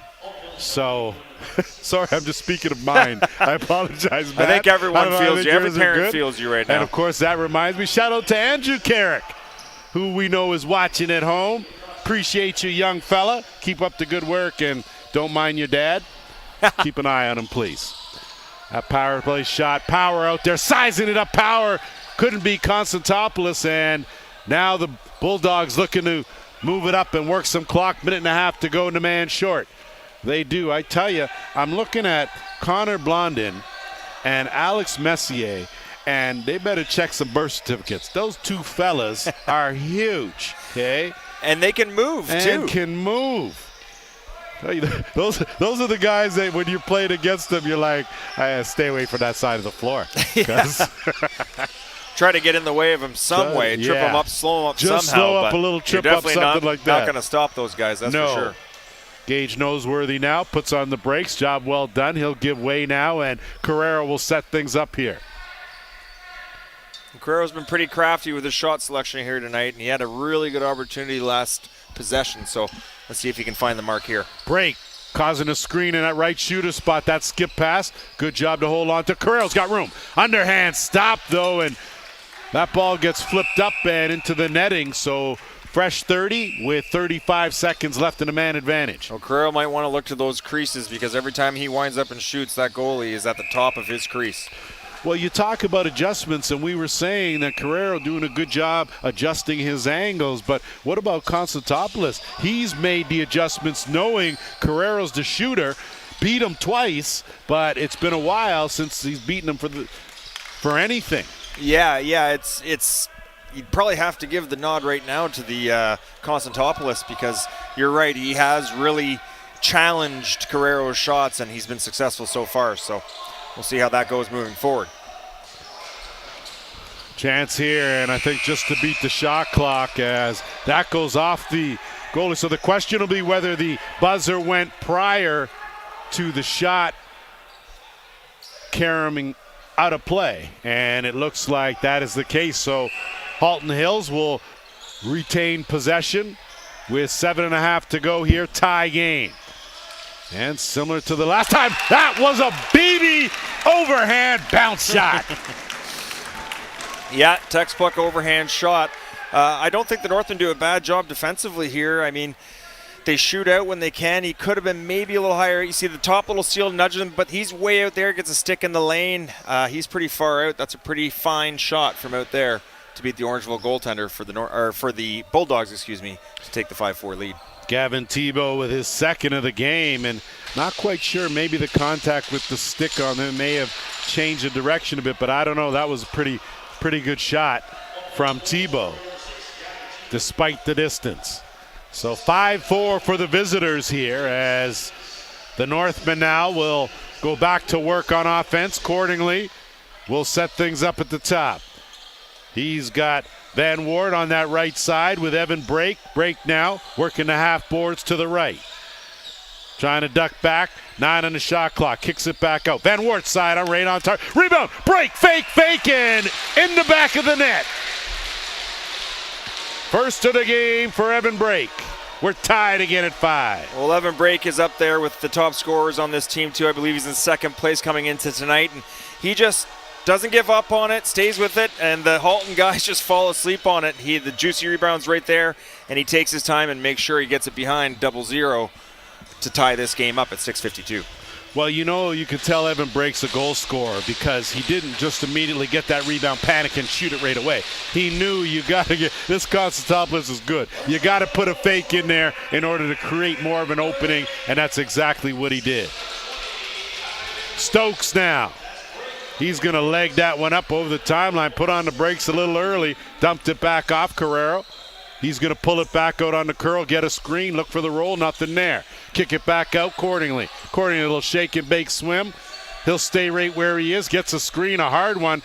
So, sorry, I'm just speaking of mine. I apologize, Matt. I think everyone feels you. Every parent feels you right now. And, of course, that reminds me, shout out to Andrew Carrick, who we know is watching at home. Appreciate you, young fella. Keep up the good work, and don't mind your dad. Keep an eye on him, please. That power play shot. Power out there, sizing it up. Power couldn't be Constantopoulos, and now the Bulldogs looking to move it up and work some clock. 1.5 to go in the man short. They do. I tell you, I'm looking at Connor Blondin and Alex Messier, and they better check some birth certificates. Those two fellas are huge, okay? And they can move, too. And can move. Those are the guys that when you're playing against them, you're like, stay away from that side of the floor. Try to get in the way of him some way, trip him up, slow him up just somehow. Slow up a little trip up, something like that. Not going to stop those guys, that's for sure. Gage Noseworthy now puts on the brakes. Job well done. He'll give way now, and Carrero will set things up here. Carrero's been pretty crafty with his shot selection here tonight, and he had a really good opportunity last possession. So let's see if he can find the mark here. Break, causing a screen in that right shooter spot. That skip pass. Good job to hold on to. Carrero's got room. Underhand stop, though, and that ball gets flipped up and into the netting. So fresh 30 with 35 seconds left in a man advantage. Well, Carrero might want to look to those creases because every time he winds up and shoots, that goalie is at the top of his crease. Well, you talk about adjustments, and we were saying that Carrero doing a good job adjusting his angles, but what about Constantopoulos? He's made the adjustments knowing Carrero's the shooter, beat him twice, but it's been a while since he's beaten him for anything. Yeah, it's you'd probably have to give the nod right now to the Constantopoulos, because you're right, he has really challenged Carrero's shots, and he's been successful so far, so we'll see how that goes moving forward. Chance here, and I think just to beat the shot clock as that goes off the goalie. So the question will be whether the buzzer went prior to the shot carrying out of play, and it looks like that is the case. So Halton Hills will retain possession with 7.5 to go here, tie game. And similar to the last time, that was a baby overhand bounce shot. Yeah, textbook overhand shot. I don't think the Northmen do a bad job defensively here. I mean, they shoot out when they can. He could have been maybe a little higher. You see the top little seal nudging him, but he's way out there, gets a stick in the lane. He's pretty far out. That's a pretty fine shot from out there to beat the Orangeville goaltender for the Bulldogs, to take the 5-4 lead. Gavin Tebow with his second of the game, and not quite sure, maybe the contact with the stick on him may have changed the direction a bit, but I don't know. That was a pretty good shot from Tebow despite the distance. So 5-4 for the visitors here, as the Northmen now will go back to work on offense. Accordingly, will set things up at the top. He's got Van Ward on that right side with Evan Brake. Brake now working the half boards to the right. Trying to duck back. 9 on the shot clock. Kicks it back out. Van Ward's side on right on target. Rebound. Brake. Fake. And in the back of the net. First of the game for Evan Brake. We're tied again at 5. Well, Evan Brake is up there with the top scorers on this team too. I believe he's in second place coming into tonight, and he just doesn't give up on it, stays with it, and the Halton guys just fall asleep on it. The juicy rebound's right there, and he takes his time and makes sure he gets it behind 0-0 to tie this game up at 6:52. Well, you could tell Evan Brake's a goal scorer because he didn't just immediately get that rebound, panic, and shoot it right away. He knew you got to get this. Constantopoulos is good. You got to put a fake in there in order to create more of an opening, and that's exactly what he did. Stokes now. He's going to leg that one up over the timeline, put on the brakes a little early, dumped it back off Carrero. He's going to pull it back out on the curl, get a screen, look for the roll, nothing there. Kick it back out Cordingley. Cordingley, a little shake and bake swim. He'll stay right where he is, gets a screen, a hard one.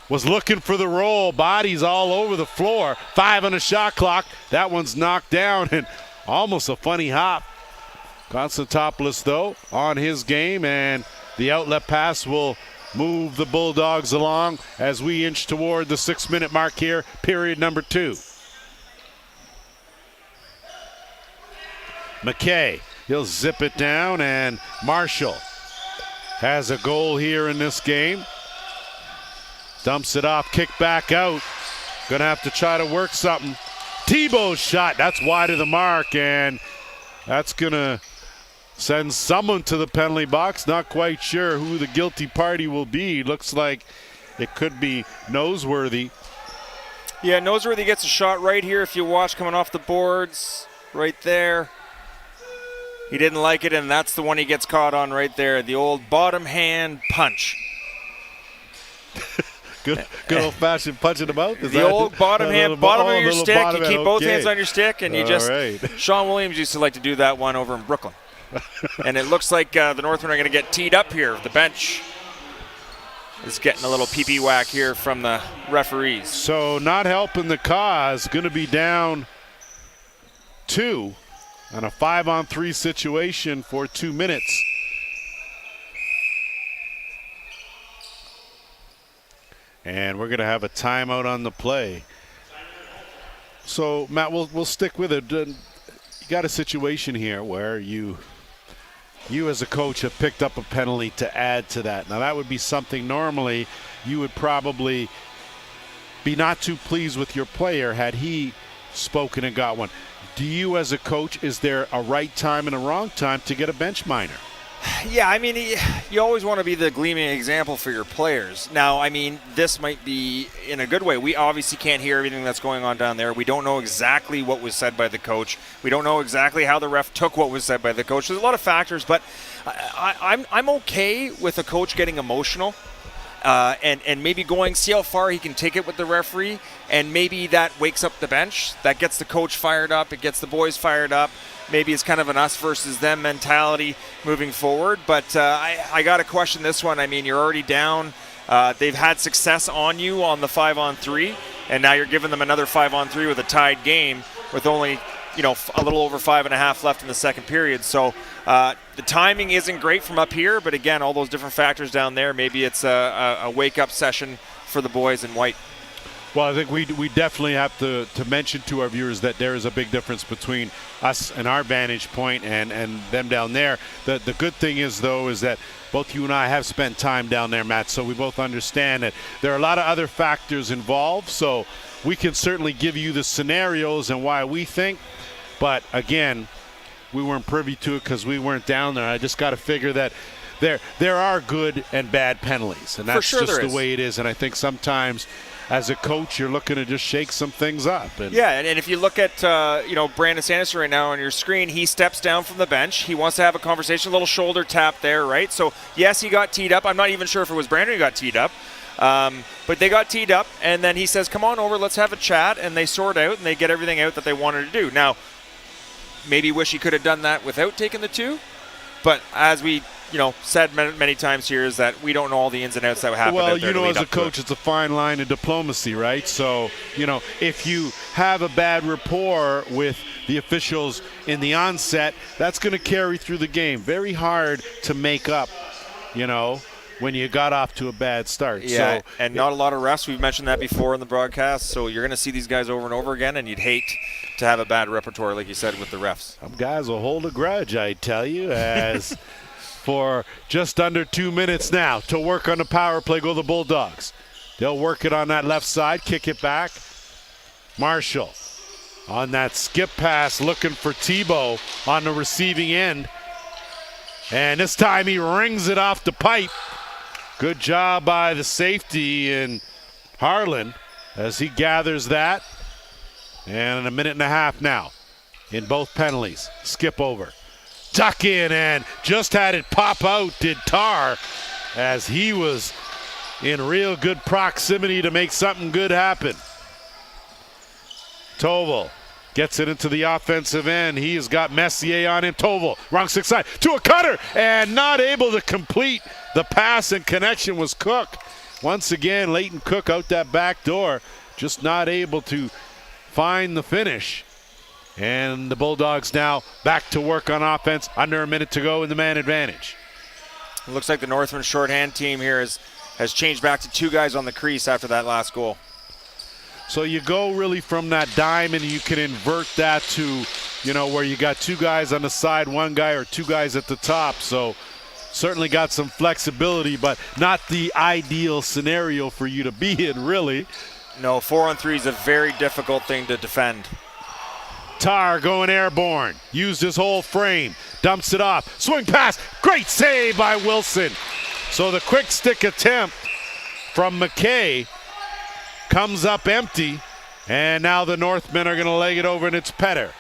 Was looking for the roll, bodies all over the floor. 5 on the shot clock. That one's knocked down and almost a funny hop. Constantopoulos, though, on his game, and the outlet pass will move the Bulldogs along as we inch toward the 6-minute mark here, period number 2. McKay, he'll zip it down, and Marshall has a goal here in this game. Dumps it off, kick back out. Gonna have to try to work something. Tebow's shot, that's wide of the mark, and that's gonna send someone to the penalty box. Not quite sure who the guilty party will be. Looks like it could be Noseworthy. Yeah, Noseworthy gets a shot right here if you watch, coming off the boards right there. He didn't like it, and that's the one he gets caught on right there. The old bottom hand punch. Good old-fashioned punch in the mouth? The old bottom hand, bottom of your stick. You keep both hands on your stick, and you just right. Sean Williams used to like to do that one over in Brooklyn. And it looks like the Northmen are going to get teed up here. The bench is getting a little pee-pee whack here from the referees. So not helping the cause. Going to be down 2 on a 5-on-3 situation for 2 minutes. And we're going to have a timeout on the play. So, Matt, we'll stick with it. You got a situation here where you as a coach have picked up a penalty to add to that. Now, that would be something normally you would probably be not too pleased with your player had he spoken and got one. Do you as a coach, is there a right time and a wrong time to get a bench minor? Yeah, I mean, you always want to be the gleaming example for your players. Now, I mean, this might be in a good way. We obviously can't hear everything that's going on down there. We don't know exactly what was said by the coach. We don't know exactly how the ref took what was said by the coach. There's a lot of factors, but I'm okay with a coach getting emotional. And maybe see how far he can take it with the referee, and maybe that wakes up the bench. That gets the coach fired up. It gets the boys fired up. Maybe it's kind of an us versus them mentality moving forward. But I got to question this one. I mean, you're already down. They've had success on you on the 5-on-3, and now you're giving them another 5-on-3 with a tied game with only a little over 5.5 left in the second period. So the timing isn't great from up here, but again, all those different factors down there, maybe it's a wake-up session for the boys in white. Well, I think we definitely have to mention to our viewers that there is a big difference between us and our vantage point and them down there. The good thing is, though, is that both you and I have spent time down there, Matt, so we both understand that there are a lot of other factors involved, so we can certainly give you the scenarios and why we think. But, again, we weren't privy to it because we weren't down there. I just got to figure that there are good and bad penalties, and that's just the way it is. And I think sometimes as a coach, you're looking to just shake some things up. And if you look at Brandon Sanderson right now on your screen, he steps down from the bench. He wants to have a conversation, a little shoulder tap there, right? So, yes, he got teed up. I'm not even sure if it was Brandon who got teed up. But they got teed up, and then he says, come on over, let's have a chat, and they sort out, and they get everything out that they wanted to do. Now, maybe wish he could have done that without taking the two, but as we said many times here, is that we don't know all the ins and outs that happen. Well, as a coach, it's a fine line of diplomacy, right? So, if you have a bad rapport with the officials in the onset, that's going to carry through the game. Very hard to make up, when you got off to a bad start. Yeah, and not a lot of refs. We've mentioned that before in the broadcast. So you're going to see these guys over and over again, and you'd hate to have a bad repertoire, like you said, with the refs. Some guys will hold a grudge, I tell you, as for just under 2 minutes now to work on the power play go the Bulldogs. They'll work it on that left side, kick it back. Marshall on that skip pass looking for Tebow on the receiving end. And this time he rings it off the pipe. Good job by the safety in Harlan as he gathers that. And a minute and a half now in both penalties. Skip over. Duck in and just had it pop out, did Tar, as he was in real good proximity to make something good happen. Toval gets it into the offensive end. He has got Messier on him. Toval, wrong six side, to a cutter, and not able to complete the pass, and connection was Cook. Once again, Leighton Cook out that back door, just not able to find the finish. And the Bulldogs now back to work on offense. Under a minute to go in the man advantage. It looks like the Northman shorthand team here has changed back to two guys on the crease after that last goal. So you go really from that dime, and you can invert that to, where you got two guys on the side, one guy, or two guys at the top. So certainly got some flexibility, but not the ideal scenario for you to be in, really. No, 4-on-3 is a very difficult thing to defend. Tar going airborne, used his whole frame, dumps it off, swing pass, great save by Wilson. So the quick stick attempt from McKay comes up empty, and now the Northmen are going to leg it over, and it's Petter.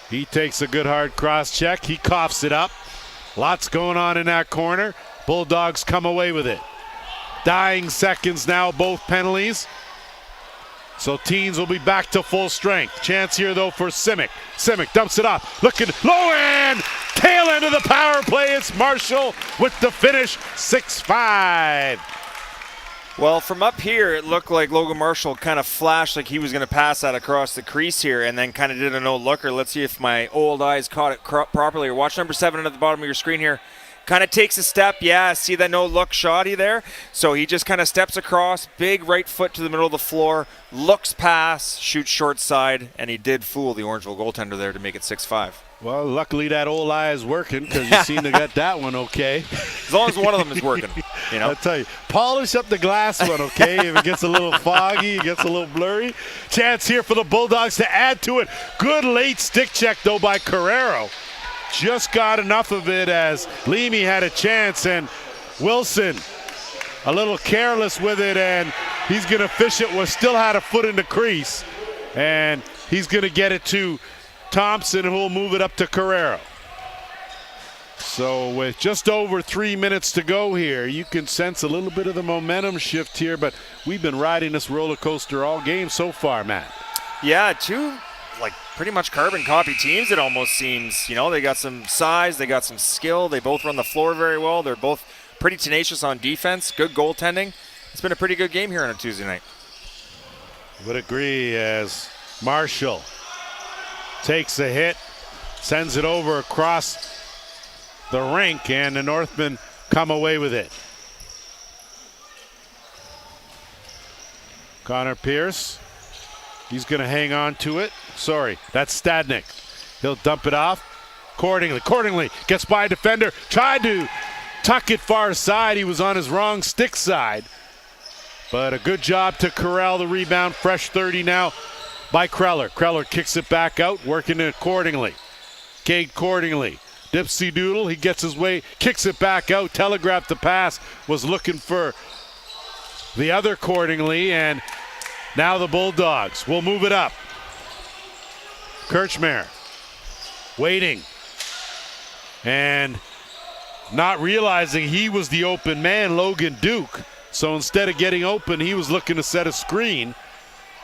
He takes a good hard cross check. He coughs it up. Lots going on in that corner. Bulldogs come away with it. Dying seconds now, both penalties. So teams will be back to full strength. Chance here, though, for Simic. Simic dumps it off. Looking low end. Tail end of the power play. It's Marshall with the finish. 6-5. Well, from up here, it looked like Logan Marshall kind of flashed like he was going to pass that across the crease here, and then kind of did a no-looker. Let's see if my old eyes caught it properly. Watch number 7 at the bottom of your screen here. kind of takes a step. Yeah, see that no-look shotty there? So he just kind of steps across, big right foot to the middle of the floor, looks past, shoots short side, and he did fool the Orangeville goaltender there to make it 6-5. Well, luckily that old eye is working because you seem to get that one okay. As long as one of them is working, you know. I'll tell you, polish up the glass one, okay? If it gets a little foggy, it gets a little blurry. Chance here for the Bulldogs to add to it. Good late stick check, though, by Carrero. Just got enough of it as Leamy had a chance, and Wilson a little careless with it, and he's going to fish it. Still had a foot in the crease, and he's going to get it to Thompson, who will move it up to Carrero. So with just over 3 minutes to go here, you can sense a little bit of the momentum shift here, but we've been riding this roller coaster all game so far, Matt. Yeah, two pretty much carbon copy teams, it almost seems. You know, they got some size, they got some skill, they both run the floor very well, they're both pretty tenacious on defense, good goaltending. It's been a pretty good game here on a Tuesday night. Would agree, as Marshall takes a hit, sends it over across the rink, and the Northmen come away with it. Connor Pierce, he's going to hang on to it. Sorry, that's Stadnik. He'll dump it off. Cordingley gets by a defender, tried to tuck it far side. He was on his wrong stick side. But a good job to corral the rebound. Fresh 30 now by Kreller. Kreller kicks it back out, working it accordingly. Cade Cordingley, dipsy doodle, he gets his way, kicks it back out, telegraphed the pass, was looking for the other Cordingley, and now the Bulldogs will move it up. Kirchmeier waiting and not realizing he was the open man, Logan Duke. So instead of getting open, he was looking to set a screen.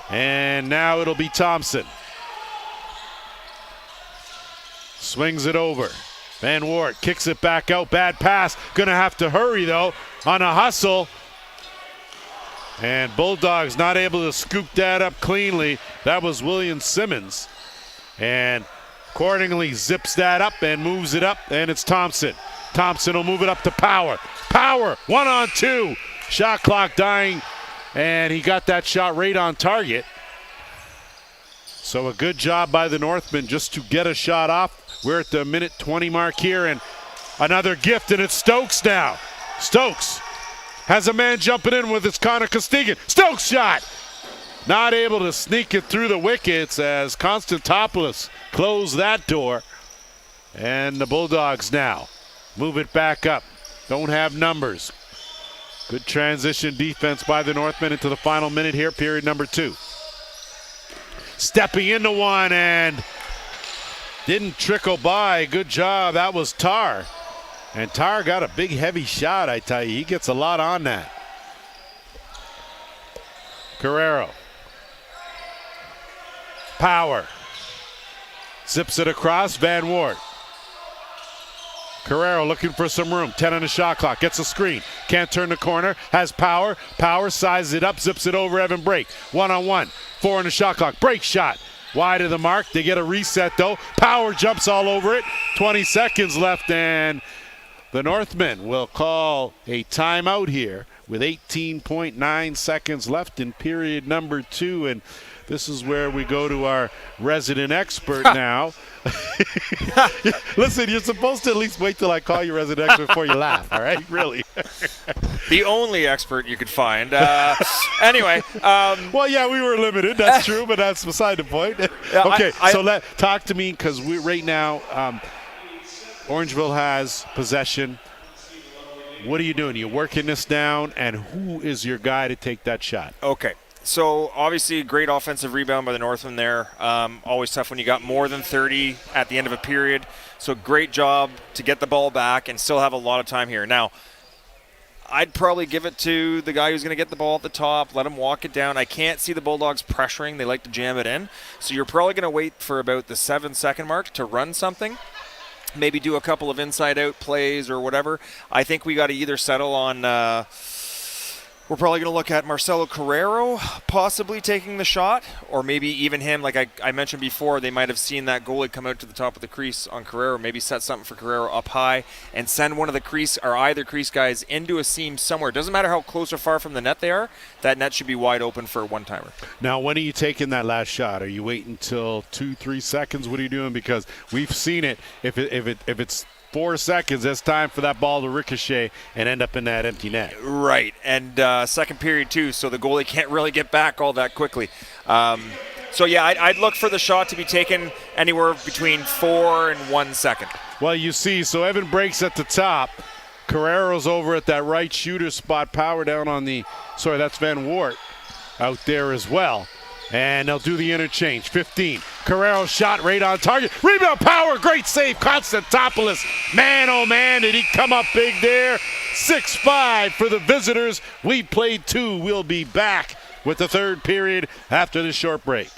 And now it'll be Thompson. Swings it over. Van Wart kicks it back out. Bad pass. Gonna have to hurry though on a hustle. And Bulldogs not able to scoop that up cleanly. That was William Simmons. And accordingly zips that up and moves it up, and it's Thompson. Thompson will move it up to Power. Power, 1-on-2. Shot clock dying, and he got that shot right on target. So a good job by the Northmen just to get a shot off. We're at the minute 20 mark here, and another gift, and it's Stokes now. Stokes has a man jumping in with his Connor Costigan. Stokes shot! Not able to sneak it through the wickets as Konstantopoulos closed that door. And the Bulldogs now move it back up. Don't have numbers. Good transition defense by the Northmen into the final minute here, period number 2. Stepping into one and didn't trickle by. Good job. That was Tar. And Tar got a big, heavy shot, I tell you. He gets a lot on that. Carrero. Power. Zips it across. Van Wart. Carrero looking for some room. 10 on the shot clock. Gets a screen. Can't turn the corner. Has Power. Power sizes it up. Zips it over Evan Brake. 1-on-1. 4 on the shot clock. Brake shot. Wide of the mark. They get a reset though. Power jumps all over it. 20 seconds left, and the Northmen will call a timeout here with 18.9 seconds left in period number 2. And this is where we go to our resident expert now. Listen, you're supposed to at least wait till I call you resident expert before you laugh, all right? Really. The only expert you could find. Anyway. Well, yeah, we were limited. That's true, but that's beside the point. Okay, so talk to me, because we right now, Orangeville has possession. What are you doing? You're working this down, and who is your guy to take that shot? Okay. So, obviously, great offensive rebound by the Northmen there. Always tough when you got more than 30 at the end of a period. So, great job to get the ball back and still have a lot of time here. Now, I'd probably give it to the guy who's going to get the ball at the top, let him walk it down. I can't see the Bulldogs pressuring. They like to jam it in. So, you're probably going to wait for about the 7-second mark to run something. Maybe do a couple of inside-out plays or whatever. I think we got to either settle on We're probably going to look at Marcelo Carrero possibly taking the shot, or maybe even him. Like I mentioned before, they might have seen that goalie come out to the top of the crease on Carrero, maybe set something for Carrero up high and send one of the crease or either crease guys into a seam somewhere. Doesn't matter how close or far from the net they are, that net should be wide open for a one-timer. Now, when are you taking that last shot? Are you waiting until 2-3 seconds? What are you doing? Because we've seen it. If it's 4 seconds, it's time for that ball to ricochet and end up in that empty net. Right, and second period too, so the goalie can't really get back all that quickly. So yeah, I'd look for the shot to be taken anywhere between 4 and 1 second. Well, you see, so Evan breaks at the top. Carrero's over at that right shooter spot, power down on that's Van Wart out there as well. And they'll do the interchange. 15. Carrero shot right on target. Rebound, Power, great save. Konstantopoulos. Man, oh man, did he come up big there. 6-5 for the visitors. We played 2. We'll be back with the third period after this short break.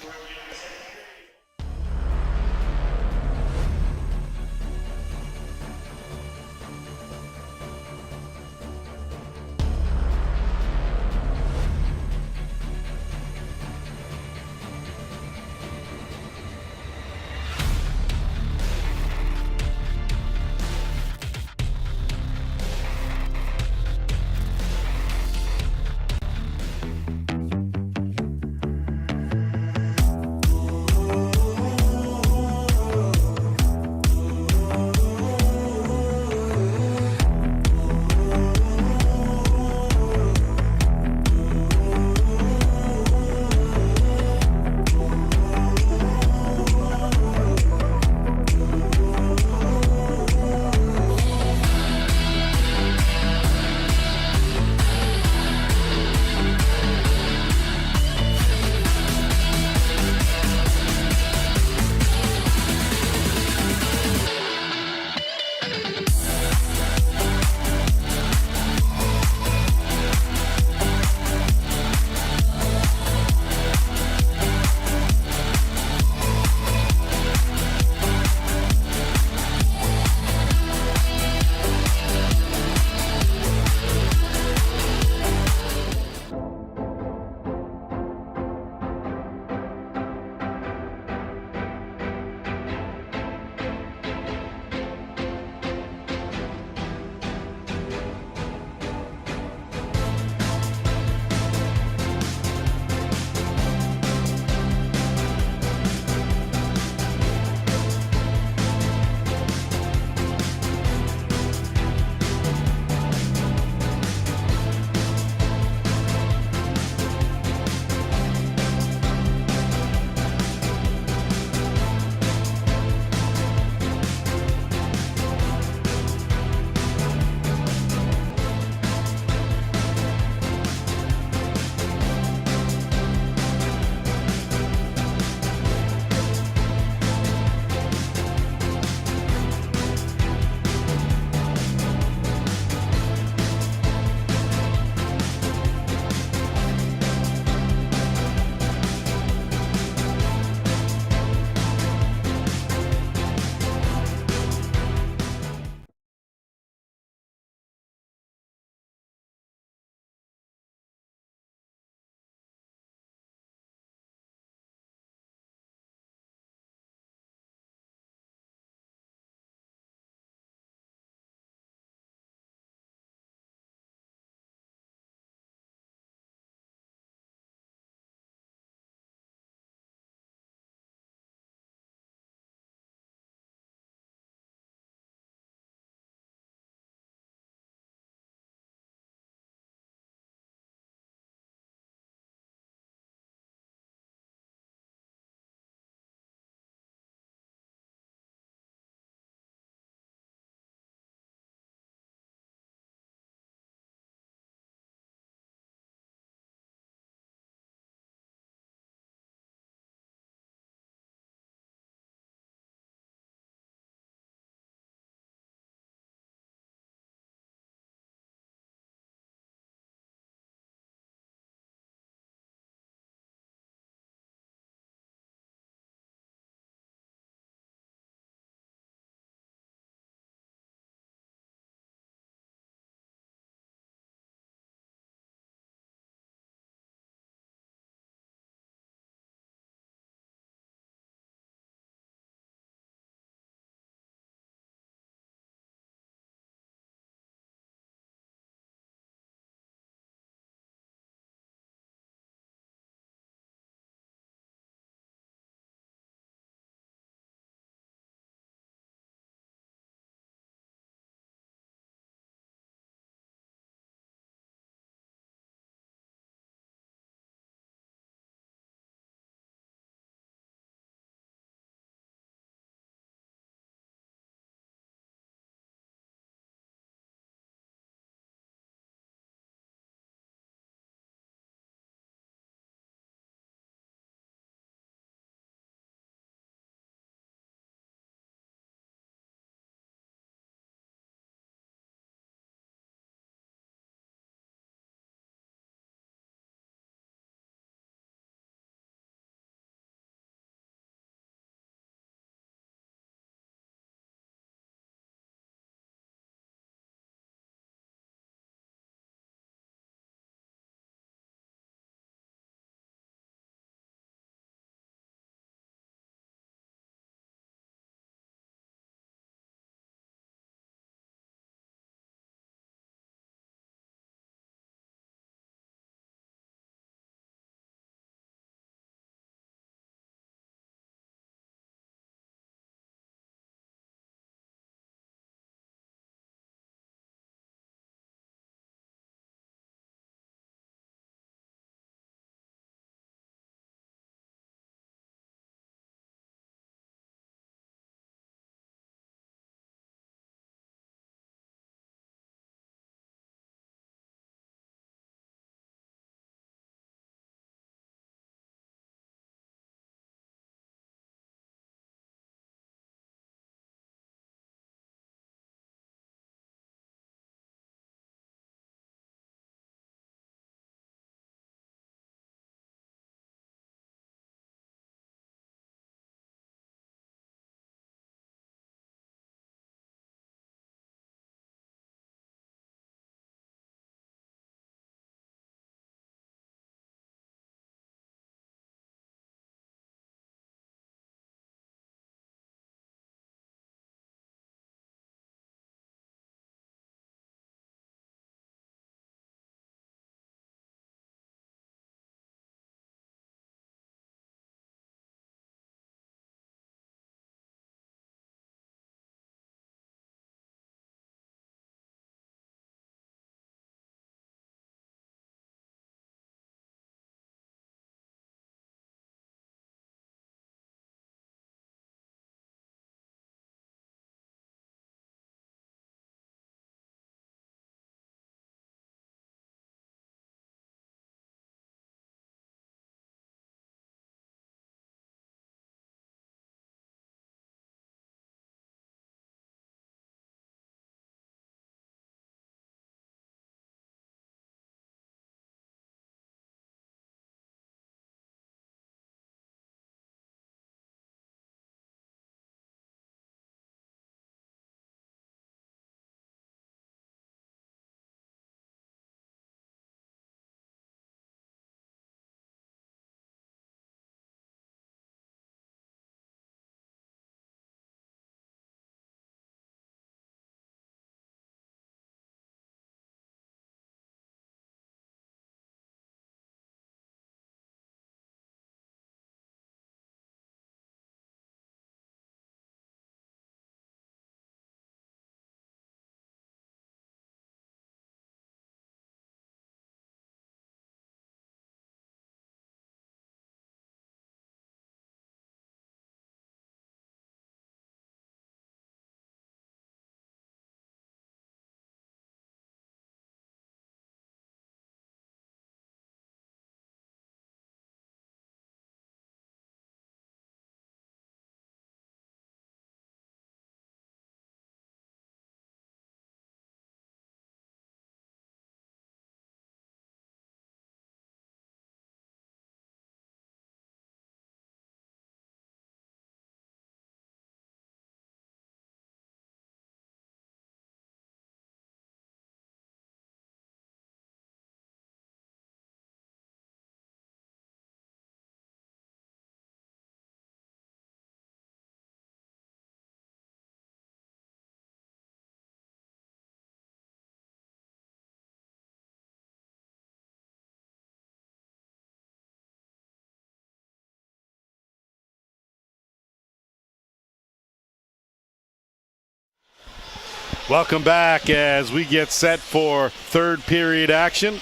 Welcome back as we get set for third period action.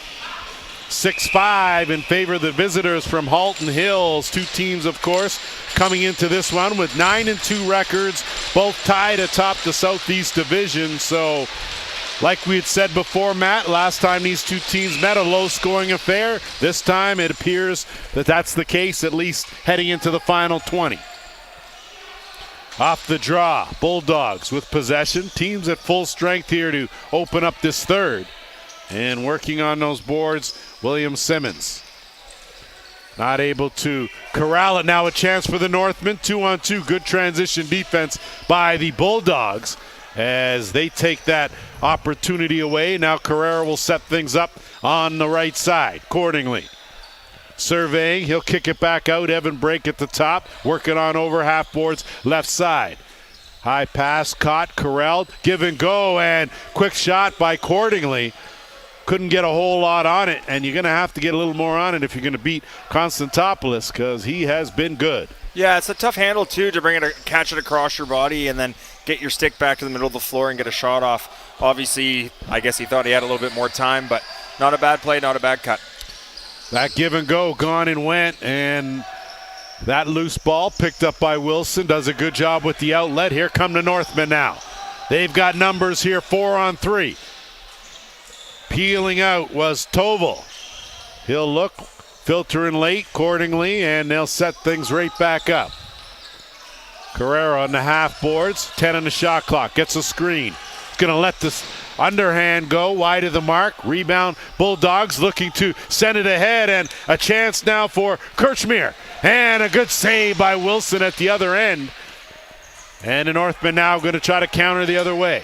6-5 in favor of the visitors from Halton Hills. Two teams, of course, coming into this one with 9-2 records, both tied atop the Southeast Division. So, like we had said before, Matt, last time these two teams met, a low-scoring affair. This time it appears that that's the case, at least heading into the final 20. Off the draw, Bulldogs with possession. Teams at full strength here to open up this third. And working on those boards, William Simmons. Not able to corral it. Now a chance for the Northmen. 2-on-2. Good transition defense by the Bulldogs as they take that opportunity away. Now Carrera will set things up on the right side. Accordingly, surveying, he'll kick it back out. Evan Brake at the top, working on over half boards left side. High pass caught, corralled, give and go, and quick shot by Cordingley. Couldn't get a whole lot on it, and you're going to have to get a little more on it if you're going to beat Constantopoulos, because he has been good. Yeah, it's a tough handle, too, to catch it across your body and then get your stick back to the middle of the floor and get a shot off. Obviously, I guess he thought he had a little bit more time, but not a bad play, not a bad cut. That give and go gone and went, and that loose ball picked up by Wilson. Does a good job with the outlet. Here come the Northmen now. They've got numbers here, 4-on-3. Peeling out was Toval. He'll look, filtering late accordingly, and they'll set things right back up. Carrera on the half boards, 10 on the shot clock, gets a screen. Going to let this underhand go wide of the mark. Rebound, Bulldogs looking to send it ahead, and a chance now for Kirchmere. And a good save by Wilson at the other end. And the Northmen now going to try to counter the other way.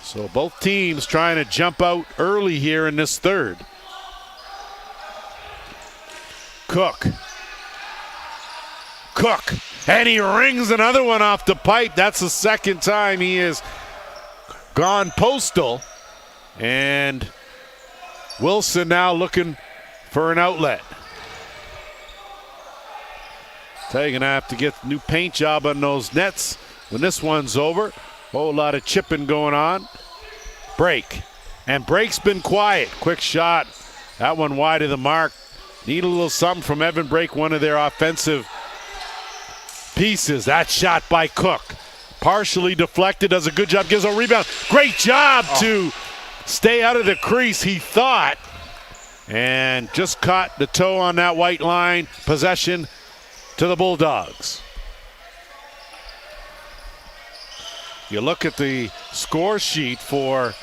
So both teams trying to jump out early here in this third. Cook. And he rings another one off the pipe. That's the second time he has gone postal. And Wilson now looking for an outlet. So you're going to have to get a new paint job on those nets when this one's over. Whole lot of chipping going on. Break. And Brake's been quiet. Quick shot. That one wide of the mark. Need a little something from Evan Brake, one of their offensive pieces. That shot by Cook. Partially deflected. Does a good job. Gives a rebound. Great job to stay out of the crease, he thought. And just caught the toe on that white line. Possession to the Bulldogs. You look at the score sheet for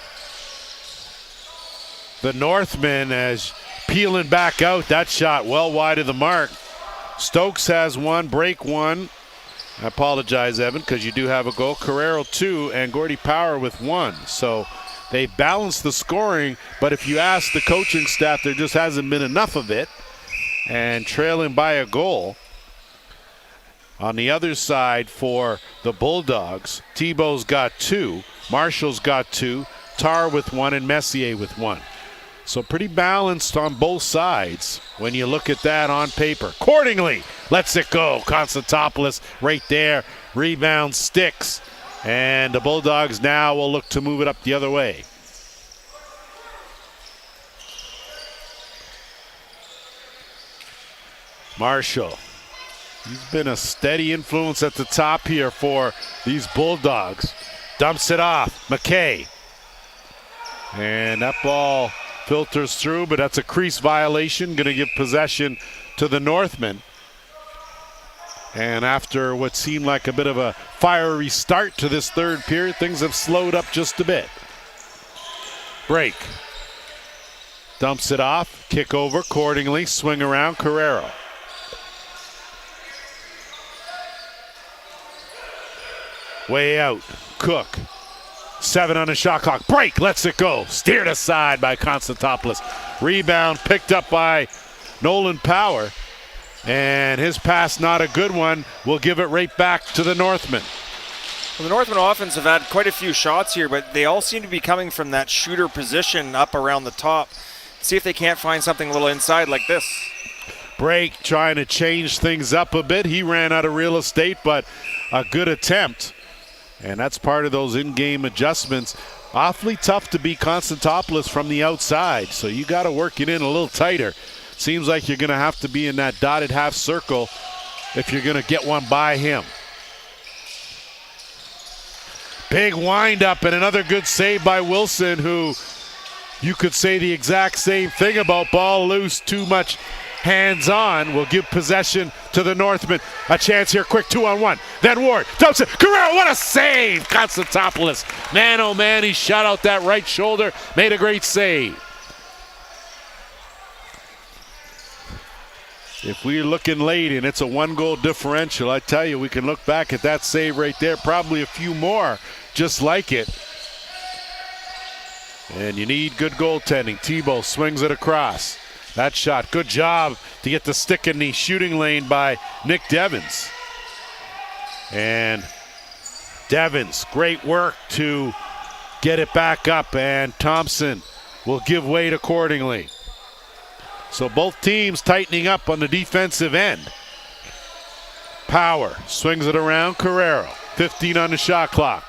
the Northmen as peeling back out. That shot well wide of the mark. Stokes has one, Brake one. I apologize, Evan, because you do have a goal. Carrero 2 and Gordy Power with 1. So they balanced the scoring, but if you ask the coaching staff, there just hasn't been enough of it. And trailing by a goal. On the other side for the Bulldogs, Tebow's got 2, Marshall's got 2, Tar with 1, and Messier with 1. So pretty balanced on both sides when you look at that on paper. Accordingly, lets it go. Constantopoulos right there. Rebound sticks. And the Bulldogs now will look to move it up the other way. Marshall. He's been a steady influence at the top here for these Bulldogs. Dumps it off. McKay. And that ball filters through, but that's a crease violation. Going to give possession to the Northmen. And after what seemed like a bit of a fiery start to this third period, things have slowed up just a bit. Break. Dumps it off. Kick over accordingly. Swing around. Carrero. Way out. Cook. 7 on the shot clock. Break. Lets it go. Steered aside by Constantopoulos. Rebound picked up by Nolan Power. And his pass, not a good one. We'll give it right back to the Northmen. Well, the Northmen offense have had quite a few shots here, but they all seem to be coming from that shooter position up around the top. See if they can't find something a little inside like this. Break trying to change things up a bit. He ran out of real estate, but a good attempt And that's part of those in-game adjustments. Awfully tough to beat Constantopoulos from the outside, so you got to work it in a little tighter. Seems like you're going to have to be in that dotted half circle if you're going to get one by him. Big wind-up and another good save by Wilson, who you could say the exact same thing about. Ball loose, too much hands-on. Will give possession to the Northmen. A chance here, quick 2-on-1. Then Ward dumps it. Guerrero, what a save! Constantopoulos. Man, oh man, he shot out that right shoulder. Made a great save. If we're looking late and it's a 1-goal differential, I tell you, we can look back at that save right there. Probably a few more just like it. And you need good goaltending. Thibault swings it across. That shot, good job to get the stick in the shooting lane by Nick Devins. And Devins, great work to get it back up, and Thompson will give weight accordingly. So both teams tightening up on the defensive end. Power swings it around. Carrero, 15 on the shot clock.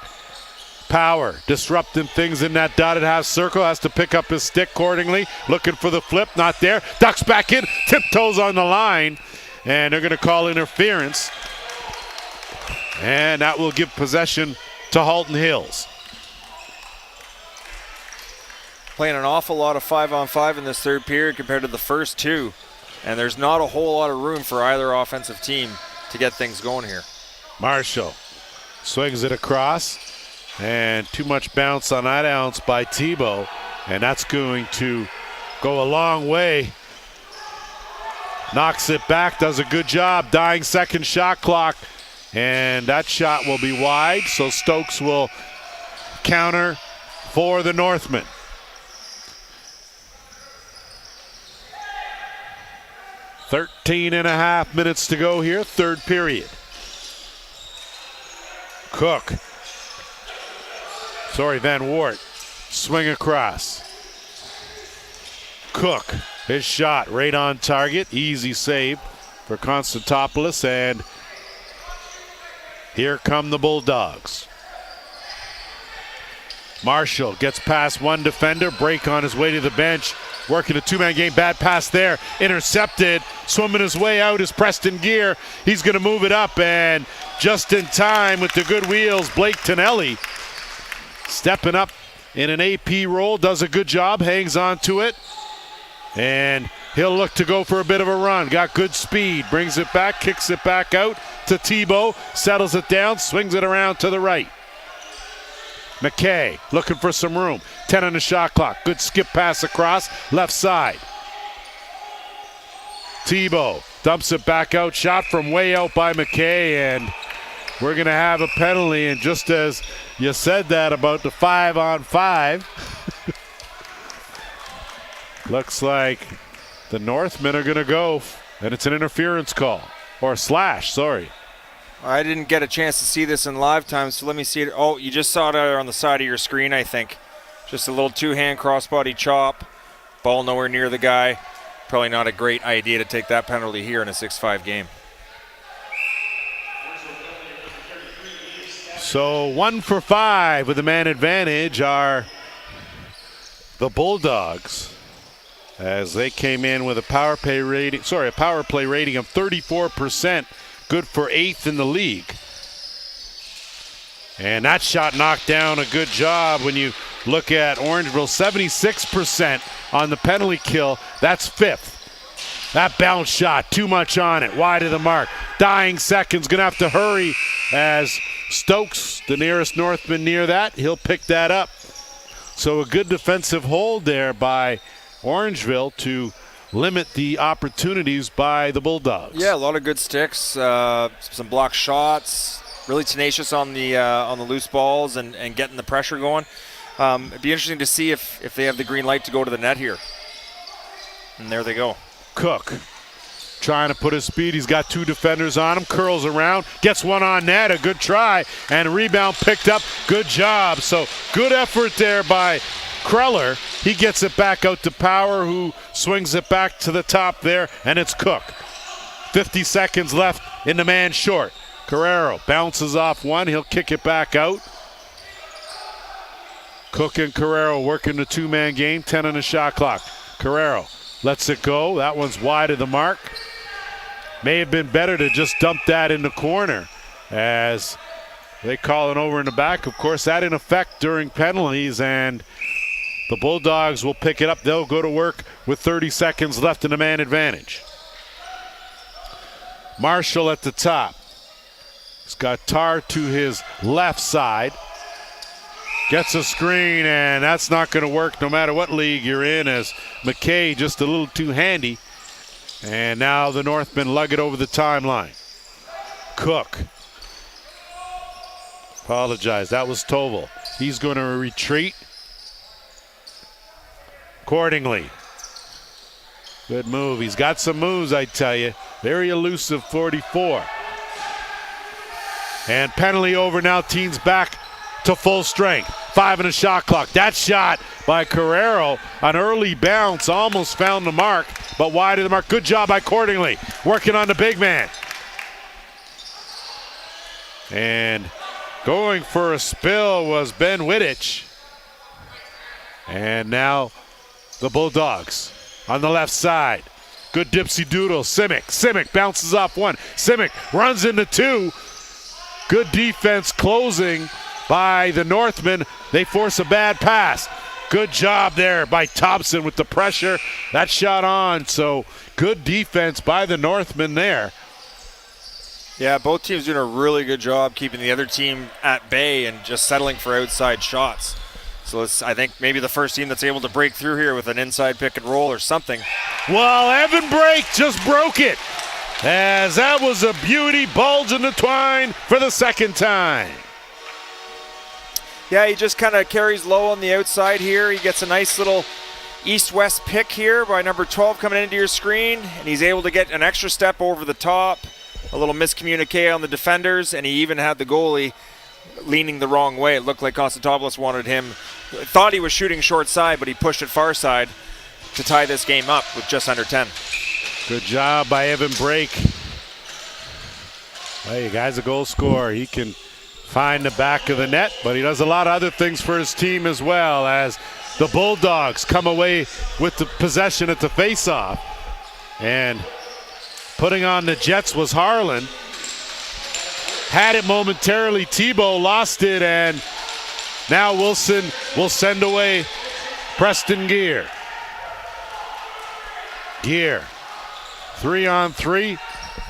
Power disrupting things in that dotted half circle, has to pick up his stick accordingly, looking for the flip, not there, ducks back in, tiptoes on the line, and they're going to call interference, and that will give possession to Halton Hills. Playing an awful lot of 5-on-5 in this third period compared to the first two, and there's not a whole lot of room for either offensive team to get things going here. Marshall swings it across, and too much bounce on that ounce by Thibault, and that's going to go a long way. Knocks it back, does a good job, dying second shot clock, and that shot will be wide, so Stokes will counter for the Northmen. .5 minutes to go here, third period. Van Wart, swing across. Cook, his shot right on target, easy save for Constantopoulos, and here come the Bulldogs. Marshall gets past one defender, break on his way to the bench, working a two-man game, bad pass there, intercepted, swimming his way out is Preston Gear. He's going to move it up, and just in time with the good wheels, Blake Tonelli stepping up in an AP role, does a good job, hangs on to it, and he'll look to go for a bit of a run. Got good speed, brings it back, kicks it back out to Thibault, settles it down, swings it around to the right. McKay looking for some room, 10 on the shot clock, good skip pass across, left side. Thibault dumps it back out, shot from way out by McKay, and we're going to have a penalty. And just as you said that about the 5-on-5, looks like the Northmen are going to go, and it's an interference call, or slash, sorry. I didn't get a chance to see this in live time, so let me see it. Oh, you just saw it on the side of your screen, I think. Just a little two-hand crossbody chop. Ball nowhere near the guy. Probably not a great idea to take that penalty here in a 6-5 game. So 1 for 5 with a man advantage are the Bulldogs, as they came in with a power play rating of 34%, good for 8th in the league. And that shot knocked down, a good job when you look at Orangeville, 76% on the penalty kill. That's 5th. That bounce shot, too much on it, wide of the mark. Dying seconds, gonna have to hurry as Stokes, the nearest Northman near that, he'll pick that up. So a good defensive hold there by Orangeville to limit the opportunities by the Bulldogs. Yeah, a lot of good sticks, some block shots, really tenacious on the loose balls and getting the pressure going. It'd be interesting to see if they have the green light to go to the net here. And there they go. Cook trying to put his speed. He's got two defenders on him, curls around, gets one on net, a good try, and rebound picked up. Good job. So good effort there by Kreller. He gets it back out to Power, who swings it back to the top there, and it's Cook. 50 seconds left in the man short. Carrero bounces off one. He'll kick it back out. Cook and Carrero working the two-man game. 10 on the shot clock. Carrero lets it go. That one's wide of the mark. May have been better to just dump that in the corner as they call it over in the back. Of course, that in effect during penalties, and the Bulldogs will pick it up. They'll go to work with 30 seconds left in the man advantage. Marshall at the top. He's got Tar to his left side. Gets a screen, and that's not going to work no matter what league you're in, as McKay just a little too handy. And now the Northmen lug it over the timeline. Cook. Apologize, that was Toval. He's going to retreat. Accordingly. Good move. He's got some moves, I tell you. Very elusive 44. And penalty over now. Teams back to full strength. 5 on the shot clock. That shot by Carrero, an early bounce, almost found the mark, but wide of the mark. Good job by Cordingley, working on the big man. And going for a spill was Ben Wittich. And now the Bulldogs on the left side. Good dipsy doodle. Simic bounces off one. Simic runs into two. Good defense closing by the Northmen. They force a bad pass. Good job there by Thompson with the pressure. That shot on, so good defense by the Northmen there. Yeah, both teams doing a really good job keeping the other team at bay and just settling for outside shots. So it's, I think, maybe the first team that's able to break through here with an inside pick and roll or something. Well, Evan Brake just broke it, as that was a beauty, bulge in the twine for the second time. Yeah, he just kind of carries low on the outside here. He gets a nice little east-west pick here by number 12 coming into your screen, and he's able to get an extra step over the top. A little miscommunique on the defenders, and he even had the goalie leaning the wrong way. It looked like Konstantinopoulos wanted him, thought he was shooting short side, but he pushed it far side to tie this game up with just under 10. Good job by Evan Brake. Well, you guy's a goal scorer. He can find the back of the net, but he does a lot of other things for his team as well, as the Bulldogs come away with the possession at the face-off. And putting on the Jets was Harlan. Had it momentarily, Tebow lost it, and now Wilson will send away Preston Gear. Gear, 3-on-3,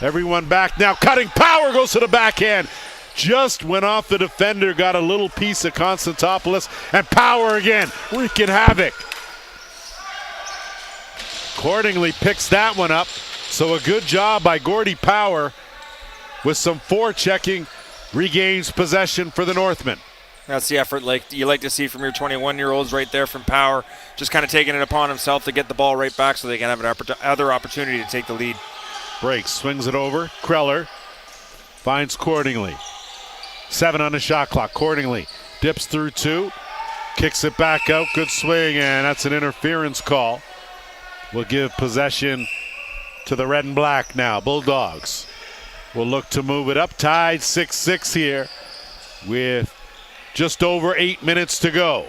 everyone back now. Cutting power goes to the backhand. Just went off the defender, got a little piece of Konstantopoulos, and power again, wreaking havoc. Accordingly picks that one up, so a good job by Gordy Power with some forechecking, regains possession for the Northmen. That's the effort like you like to see from your 21-year-olds right there from Power, just kind of taking it upon himself to get the ball right back so they can have another opportunity to take the lead. Breaks, swings it over. Kreller finds Cordingley. 7 on the shot clock. Cordingley dips through 2, kicks it back out. Good swing, and that's an interference call. We'll give possession to the red and black now. Bulldogs will look to move it up. Tied 6-6 here with just over 8 minutes to go.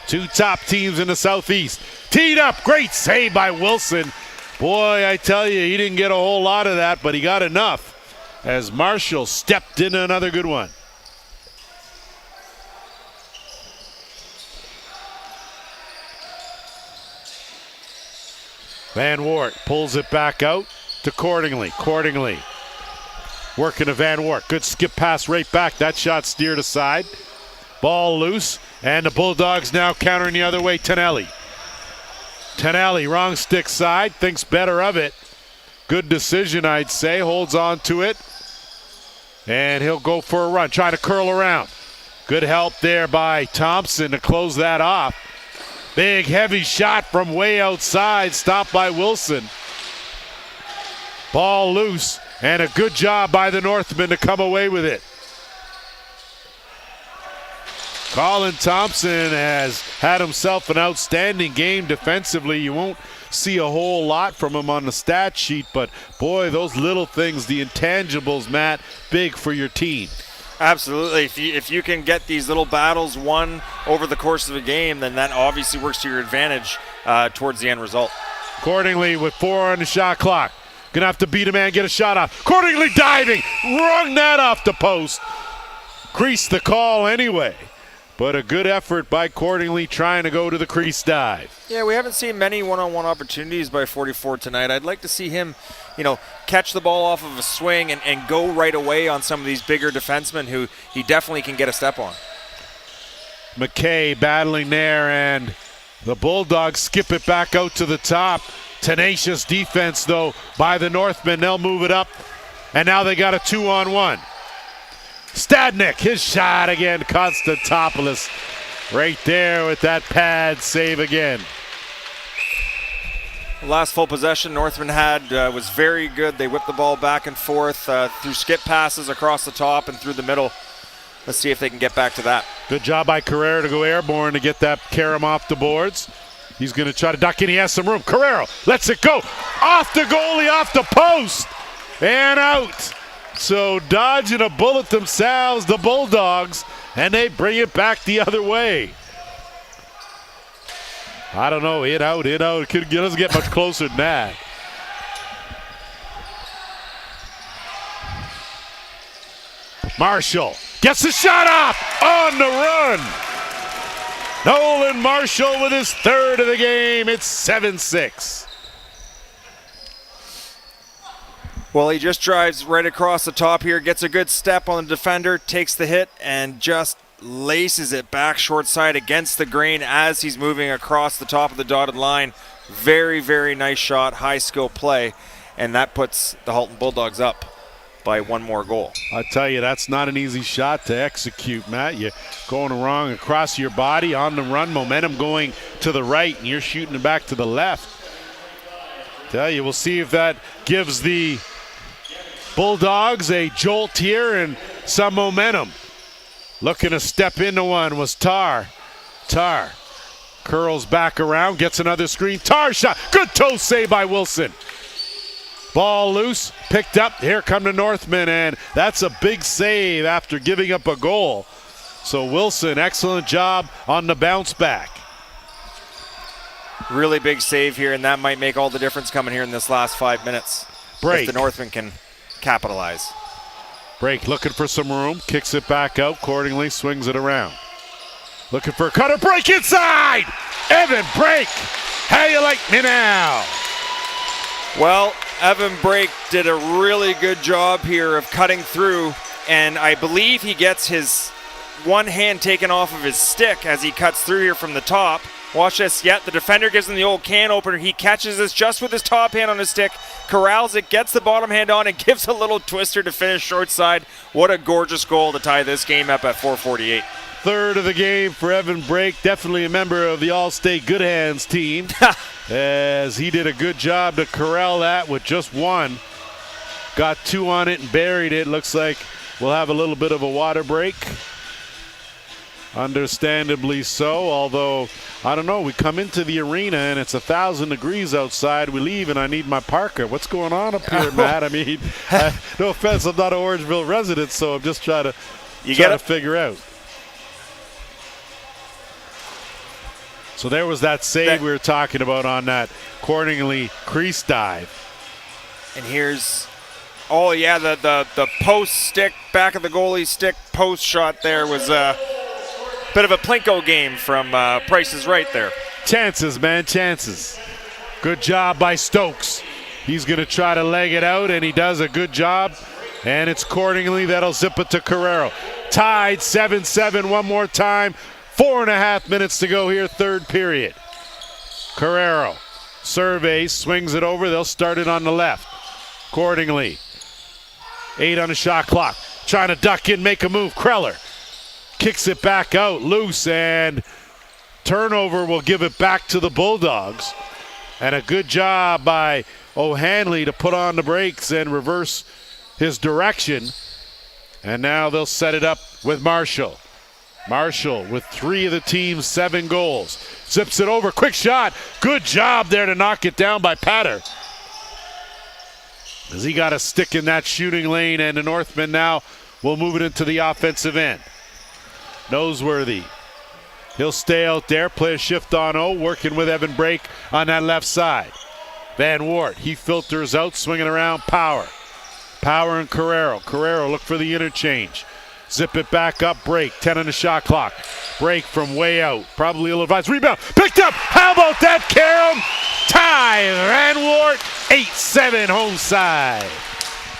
Two top teams in the Southeast. Teed up. Great save by Wilson. Boy, I tell you, he didn't get a whole lot of that, but he got enough as Marshall stepped into another good one. Van Wart pulls it back out to Cordingley. Cordingley working to Van Wart. Good skip pass right back. That shot steered aside. Ball loose, and the Bulldogs now countering the other way. Tonelli. Tonelli, wrong stick side, thinks better of it. Good decision, I'd say. Holds on to it. And he'll go for a run, trying to curl around. Good help there by Thompson to close that off. Big, heavy shot from way outside, stopped by Wilson. Ball loose, and a good job by the Northmen to come away with it. Colin Thompson has had himself an outstanding game defensively. You won't see a whole lot from him on the stat sheet, but boy, those little things, the intangibles, Matt, big for your team. Absolutely. If you can get these little battles won over the course of a game, then that obviously works to your advantage towards the end result. Accordingly, with 4 on the shot clock, gonna have to beat a man, get a shot off. Accordingly, diving, wrung that off the post. Creased the call anyway. But a good effort by Cordingley trying to go to the crease dive. Yeah, we haven't seen many one-on-one opportunities by 44 tonight. I'd like to see him, catch the ball off of a swing and go right away on some of these bigger defensemen who he definitely can get a step on. McKay battling there, and the Bulldogs skip it back out to the top. Tenacious defense, though, by the Northmen. They'll move it up, and now they got a 2-on-1. Stadnik, his shot again, Konstantopoulos right there with that pad save again. The last full possession Northman had was very good. They whipped the ball back and forth through skip passes across the top and through the middle. Let's see if they can get back to that. Good job by Carrero to go airborne to get that carom off the boards. He's going to try to duck in. He has some room. Carrero lets it go. Off the goalie, off the post, and out. So dodging a bullet themselves, the Bulldogs, and they bring it back the other way. I don't know, in, out. It doesn't get much closer than that. Marshall gets the shot off on the run. Nolan Marshall with his third of the game. It's 7-6. Well, he just drives right across the top here, gets a good step on the defender, takes the hit, and just laces it back short side against the grain as he's moving across the top of the dotted line. Very, very nice shot, high skill play, and that puts the Halton Bulldogs up by one more goal. I tell you, that's not an easy shot to execute, Matt. You're going wrong across your body, on the run, momentum going to the right, and you're shooting it back to the left. Tell you, we'll see if that gives the Bulldogs a jolt here and some momentum. Looking to step into one was Tar. Tar curls back around, gets another screen. Tar shot. Good toe save by Wilson. Ball loose, picked up. Here come the Northmen, and that's a big save after giving up a goal. So Wilson, excellent job on the bounce back. Really big save here, and that might make all the difference coming here in this last 5 minutes. Break. If the Northmen can capitalize. Break, looking for some room, kicks it back out, accordingly swings it around. Looking for a cutter, break inside! Evan Break, how you like me now? Well, Evan Break did a really good job here of cutting through, and I believe he gets his one hand taken off of his stick as he cuts through here from the top. Watch this. Yet the defender gives him the old can opener. He catches this just with his top hand on his stick, corrals it, gets the bottom hand on, and gives a little twister to finish short side. What a gorgeous goal to tie this game up at 4:48. Third of the game for Evan Break, definitely a member of the All-State Good Hands team, as he did a good job to corral that with just one. Got two on it and buried it. Looks like we'll have a little bit of a water break. Understandably so, although, I don't know, we come into the arena and it's 1,000 degrees outside. We leave and I need my parka. What's going on up here, Matt? I mean, no offense, I'm not an Orangeville resident, so I'm just trying to figure out. So there was that save we were talking about on that Cordingley crease dive. And here's, the post stick, back of the goalie stick post shot there was bit of a Plinko game from Price is Right there. Chances, man, chances. Good job by Stokes. He's going to try to leg it out, and he does a good job. And it's Cordingley that'll zip it to Carrero. Tied 7-7 one more time. 4.5 minutes to go here, third period. Carrero surveys, swings it over. They'll start it on the left. Cordingley, 8 on the shot clock. Trying to duck in, make a move. Kreller kicks it back out loose, and turnover will give it back to the Bulldogs. And a good job by O'Hanley to put on the brakes and reverse his direction. And now they'll set it up with Marshall. Marshall with 3 of the team's 7 goals. Zips it over, quick shot. Good job there to knock it down by Patter. As he got a stick in that shooting lane, and the Northmen now will move it into the offensive end. Noseworthy. He'll stay out there, play a shift on O, working with Evan Brake on that left side. Van Wart, he filters out, swinging around, Power. Power and Carrero. Carrero look for the interchange. Zip it back up, Brake, 10 on the shot clock. Brake from way out, probably a little advice. Rebound, picked up, how about that, Carom? Tie, Van Wart, 8-7 home side.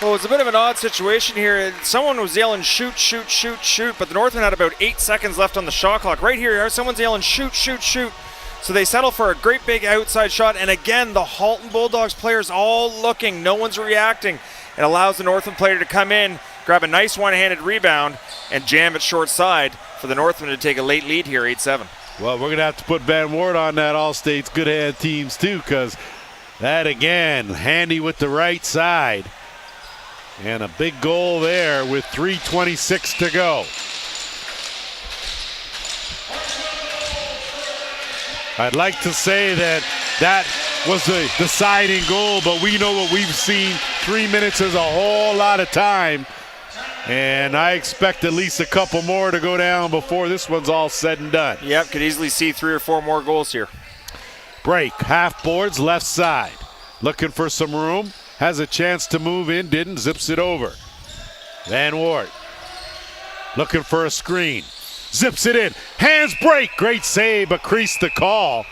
Well, it's a bit of an odd situation here. Someone was yelling shoot, shoot, shoot, shoot, but the Northmen had about 8 seconds left on the shot clock. Right here, someone's yelling shoot, shoot, shoot. So they settle for a great big outside shot, and again, the Halton Bulldogs players all looking. No one's reacting. It allows the Northland player to come in, grab a nice one-handed rebound, and jam it short side for the Northmen to take a late lead here, 8-7. Well, we're going to have to put Van Wart on that All-State's good hand teams too, because that again, handy with the right side. And a big goal there with 3:26 to go. I'd like to say that was the deciding goal, but we know what we've seen. 3 minutes is a whole lot of time. And I expect at least a couple more to go down before this one's all said and done. Yep, could easily see 3 or 4 more goals here. Brake, half boards, left side. Looking for some room. Has a chance to move in, didn't, zips it over. Van Wart looking for a screen. Zips it in, hands break, great save, but creased the call.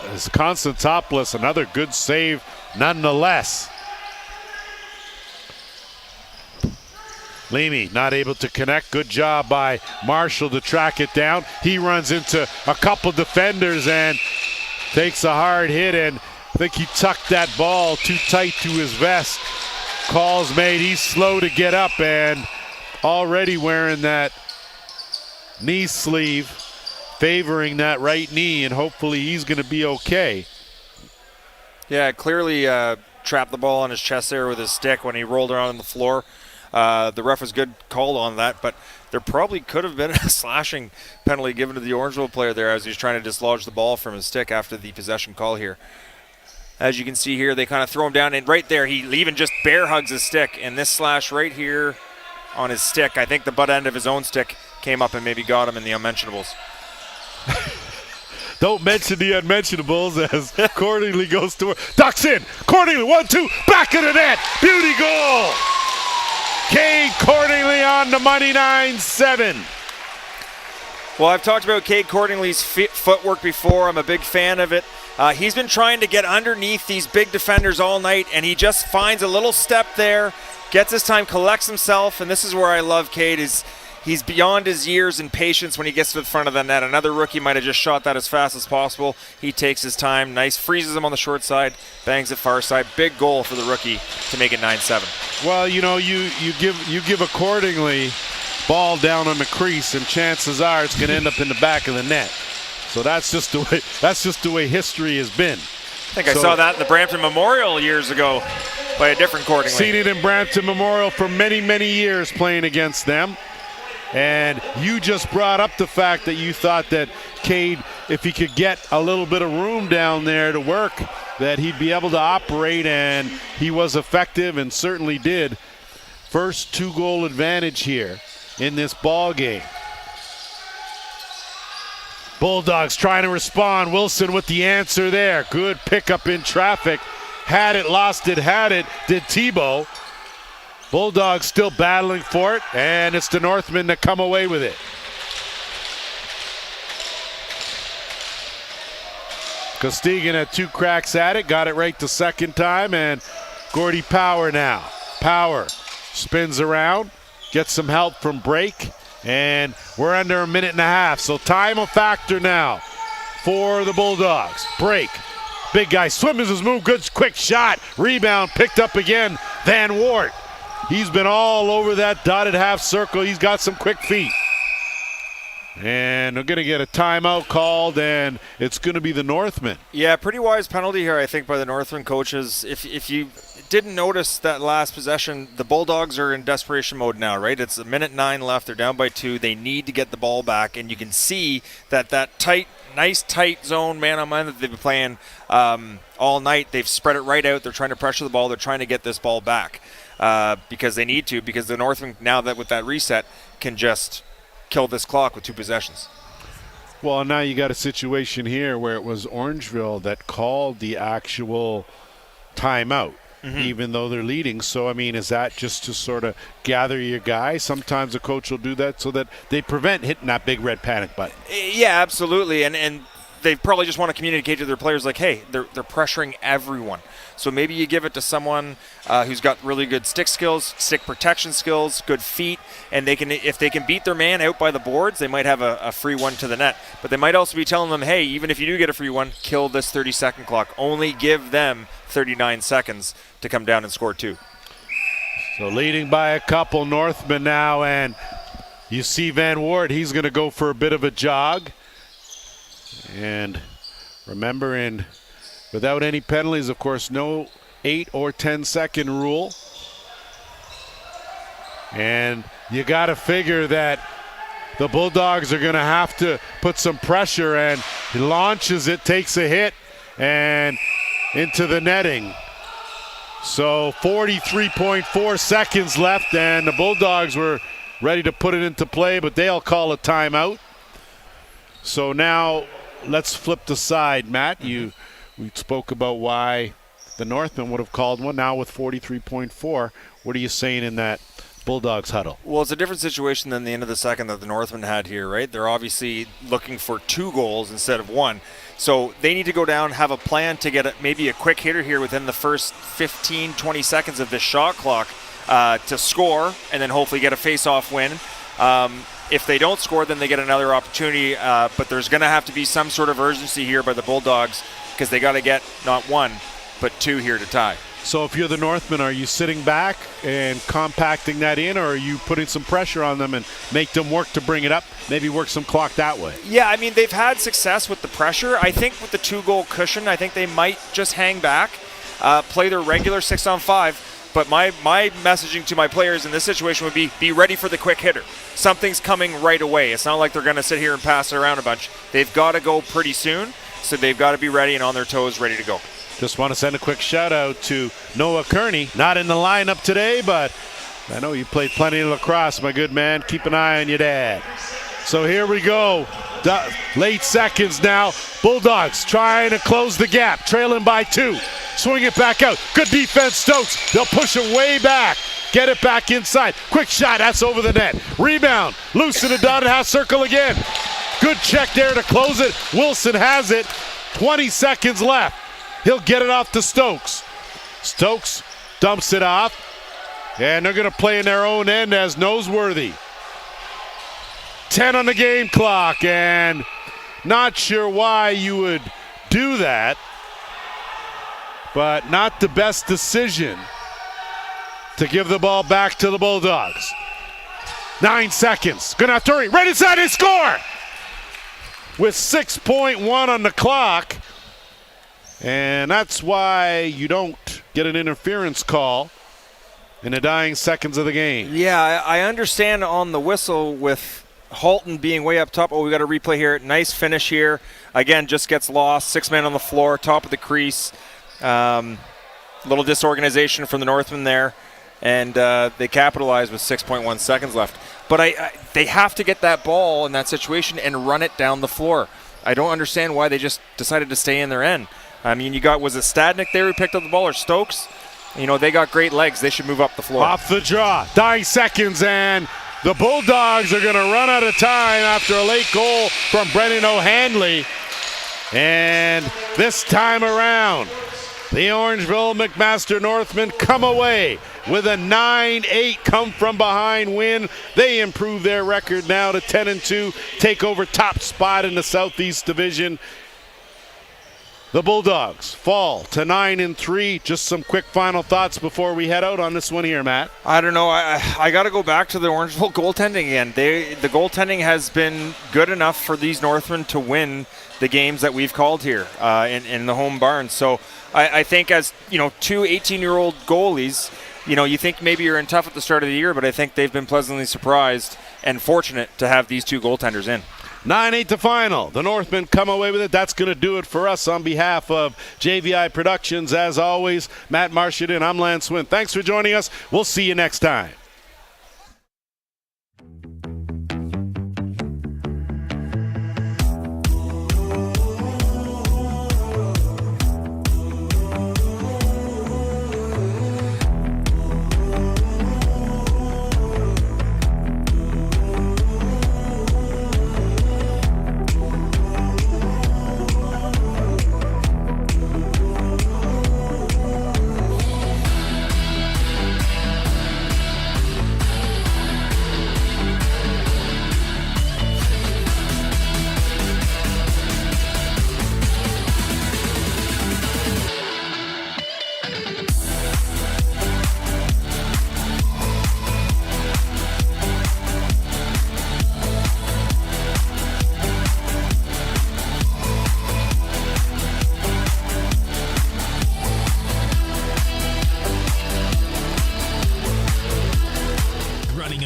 As Constantopoulos, another good save nonetheless. Leamy not able to connect. Good job by Marshall to track it down. He runs into a couple defenders and takes a hard hit, and I think he tucked that ball too tight to his vest. Calls made. He's slow to get up and already wearing that knee sleeve, favoring that right knee, and hopefully he's going to be okay. Yeah, clearly trapped the ball on his chest there with his stick when he rolled around on the floor. The ref was good call on that, but there probably could have been a slashing penalty given to the Orangeville player there as he was trying to dislodge the ball from his stick after the possession call here. As you can see here, they kind of throw him down, and right there, he even just bear hugs his stick, and this slash right here on his stick, I think the butt end of his own stick came up and maybe got him in the unmentionables. Don't mention the unmentionables as Cordingley goes to work. Ducks in. Cordingley, 1-2, back of the net. Beauty goal. Cade Cordingley on the money, 9-7. Well, I've talked about Cade Cordingley's footwork before. I'm a big fan of it. He's been trying to get underneath these big defenders all night, and he just finds a little step there, gets his time, collects himself, and this is where I love Cade. He's beyond his years and patience when he gets to the front of the net. Another rookie might have just shot that as fast as possible. He takes his time, nice, freezes him on the short side, bangs it far side. Big goal for the rookie to make it 9-7. Well, you know, you give accordingly ball down on the crease, and chances are it's going to end up in the back of the net. So that's just the way history has been. I think I saw that in the Brampton Memorial years ago by a different Cordingley. Seen it in Brampton Memorial for many, many years playing against them. And you just brought up the fact that you thought that Cade, if he could get a little bit of room down there to work, that he'd be able to operate, and he was effective and certainly did. First 2-goal advantage here in this ball game. Bulldogs trying to respond. Wilson with the answer there. Good pickup in traffic. Had it, lost it, had it, did Tebow. Bulldogs still battling for it, and it's the Northmen that come away with it. Costigan had 2 cracks at it, got it right the second time, and Gordy Power now. Power spins around, gets some help from Brake, and we're under a minute and a half, so time a factor now for the Bulldogs. Brake, big guy, swims his move, good quick shot, rebound, picked up again, Van Wart. He's been all over that dotted half circle. He's got some quick feet. And they're going to get a timeout called, and it's going to be the Northmen. Yeah, pretty wise penalty here, I think, by the Northland coaches. If you didn't notice that last possession, the Bulldogs are in desperation mode now, right? It's a minute 9 left. They're down by 2. They need to get the ball back, and you can see that nice tight zone man-on-man that they've been playing all night. They've spread it right out. They're trying to pressure the ball. They're trying to get this ball back because they need to, because the Northmen, now that with that reset, can just kill this clock with 2 possessions. Well, now you got a situation here where it was Orangeville that called the actual timeout, even though they're leading. So, I mean, is that just to sort of gather your guys? Sometimes a coach will do that so that they prevent hitting that big red panic button. Yeah, absolutely. And they probably just want to communicate to their players like, hey, they're pressuring everyone. So maybe you give it to someone who's got really good stick skills, stick protection skills, good feet, and they can, if they can beat their man out by the boards, they might have a free one to the net. But they might also be telling them, hey, even if you do get a free one, kill this 30-second clock. Only give them 39 seconds to come down and score 2. So leading by a couple, Northmen now, and you see Van Ward, he's going to go for a bit of a jog. And remember, without any penalties, of course, no 8 or 10-second rule. And you got to figure that the Bulldogs are going to have to put some pressure, and he launches it, takes a hit, and into the netting. So 43.4 seconds left, and the Bulldogs were ready to put it into play, but they'll call a timeout. So now let's flip the side, Matt. We spoke about why the Northmen would have called one. Now with 43.4, what are you saying in that Bulldogs huddle? Well, it's a different situation than the end of the second that the Northmen had here, right? They're obviously looking for 2 goals instead of 1. So they need to go down, have a plan to get maybe a quick hitter here within the first 15, 20 seconds of this shot clock to score, and then hopefully get a face-off win. If they don't score, then they get another opportunity, but there's going to have to be some sort of urgency here by the Bulldogs, because they got to get not 1, but 2 here to tie. So if you're the Northmen, are you sitting back and compacting that in, or are you putting some pressure on them and make them work to bring it up, maybe work some clock that way? Yeah, I mean, they've had success with the pressure. I think with the 2-goal cushion, I think they might just hang back, play their regular 6-on-5. But my messaging to my players in this situation would be ready for the quick hitter. Something's coming right away. It's not like they're going to sit here and pass it around a bunch. They've got to go pretty soon, so they've got to be ready and on their toes, ready to go. Just want to send a quick shout out to Noah Kearney. Not in the lineup today, but I know you played plenty of lacrosse, my good man. Keep an eye on your dad. So here we go. Late seconds now. Bulldogs trying to close the gap, trailing by 2. Swing it back out. Good defense, Stokes. They'll push it way back. Get it back inside. Quick shot. That's over the net. Rebound. Loose in the dotted half circle again. Good check there to close it. Wilson has it. 20 seconds left. He'll get it off to Stokes. Stokes dumps it off. And they're going to play in their own end as Noseworthy. 10 on the game clock, and not sure why you would do that, but not the best decision to give the ball back to the Bulldogs. 9 seconds. Gonna have to hurry. Right inside and score! With 6.1 on the clock. And that's why you don't get an interference call in the dying seconds of the game. Yeah, I understand on the whistle with Halton being way up top. Oh, we got a replay here. Nice finish here. Again, just gets lost. 6 men on the floor, top of the crease. Little disorganization from the Northmen there. And they capitalize with 6.1 seconds left. But they have to get that ball in that situation and run it down the floor. I don't understand why they just decided to stay in their end. I mean, was it Stadnik there who picked up the ball, or Stokes? You know, they got great legs. They should move up the floor. Off the draw. Dying seconds, and the Bulldogs are going to run out of time after a late goal from Brennan O'Hanley. And this time around, the Orangeville McMaster Northmen come away with a 9-8 come-from-behind win. They improve their record now to 10-2, take over top spot in the Southeast Division. The Bulldogs fall to 9-3. Just some quick final thoughts before we head out on this one here, Matt. I don't know. I got to go back to the Orangeville goaltending again. The goaltending has been good enough for these Northmen to win the games that we've called here in the home barn. So I think as, two 18-year-old goalies, you think maybe you're in tough at the start of the year, but I think they've been pleasantly surprised and fortunate to have these two goaltenders in. 9-8 to final. The Northmen come away with it. That's going to do it for us on behalf of JVI Productions. As always, Matt Marchand, I'm Lance Wynn. Thanks for joining us. We'll see you next time.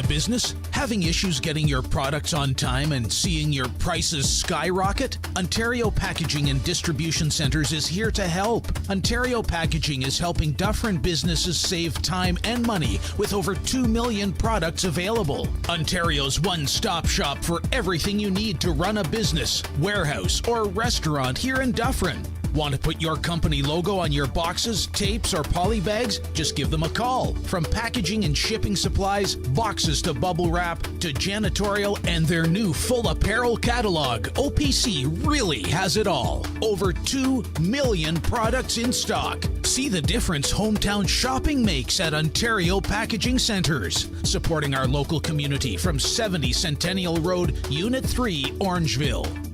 Business? Having issues getting your products on time and seeing your prices skyrocket? Ontario Packaging and Distribution Centres is here to help. Ontario Packaging is helping Dufferin businesses save time and money with over 2 million products available. Ontario's one-stop shop for everything you need to run a business, warehouse, or restaurant here in Dufferin. Want to put your company logo on your boxes, tapes, or poly bags? Just give them a call. From packaging and shipping supplies, boxes to bubble wrap, to janitorial, and their new full apparel catalog, OPC really has it all. Over 2 million products in stock. See the difference hometown shopping makes at Ontario Packaging Centres. Supporting our local community from 70 Centennial Road, Unit 3, Orangeville.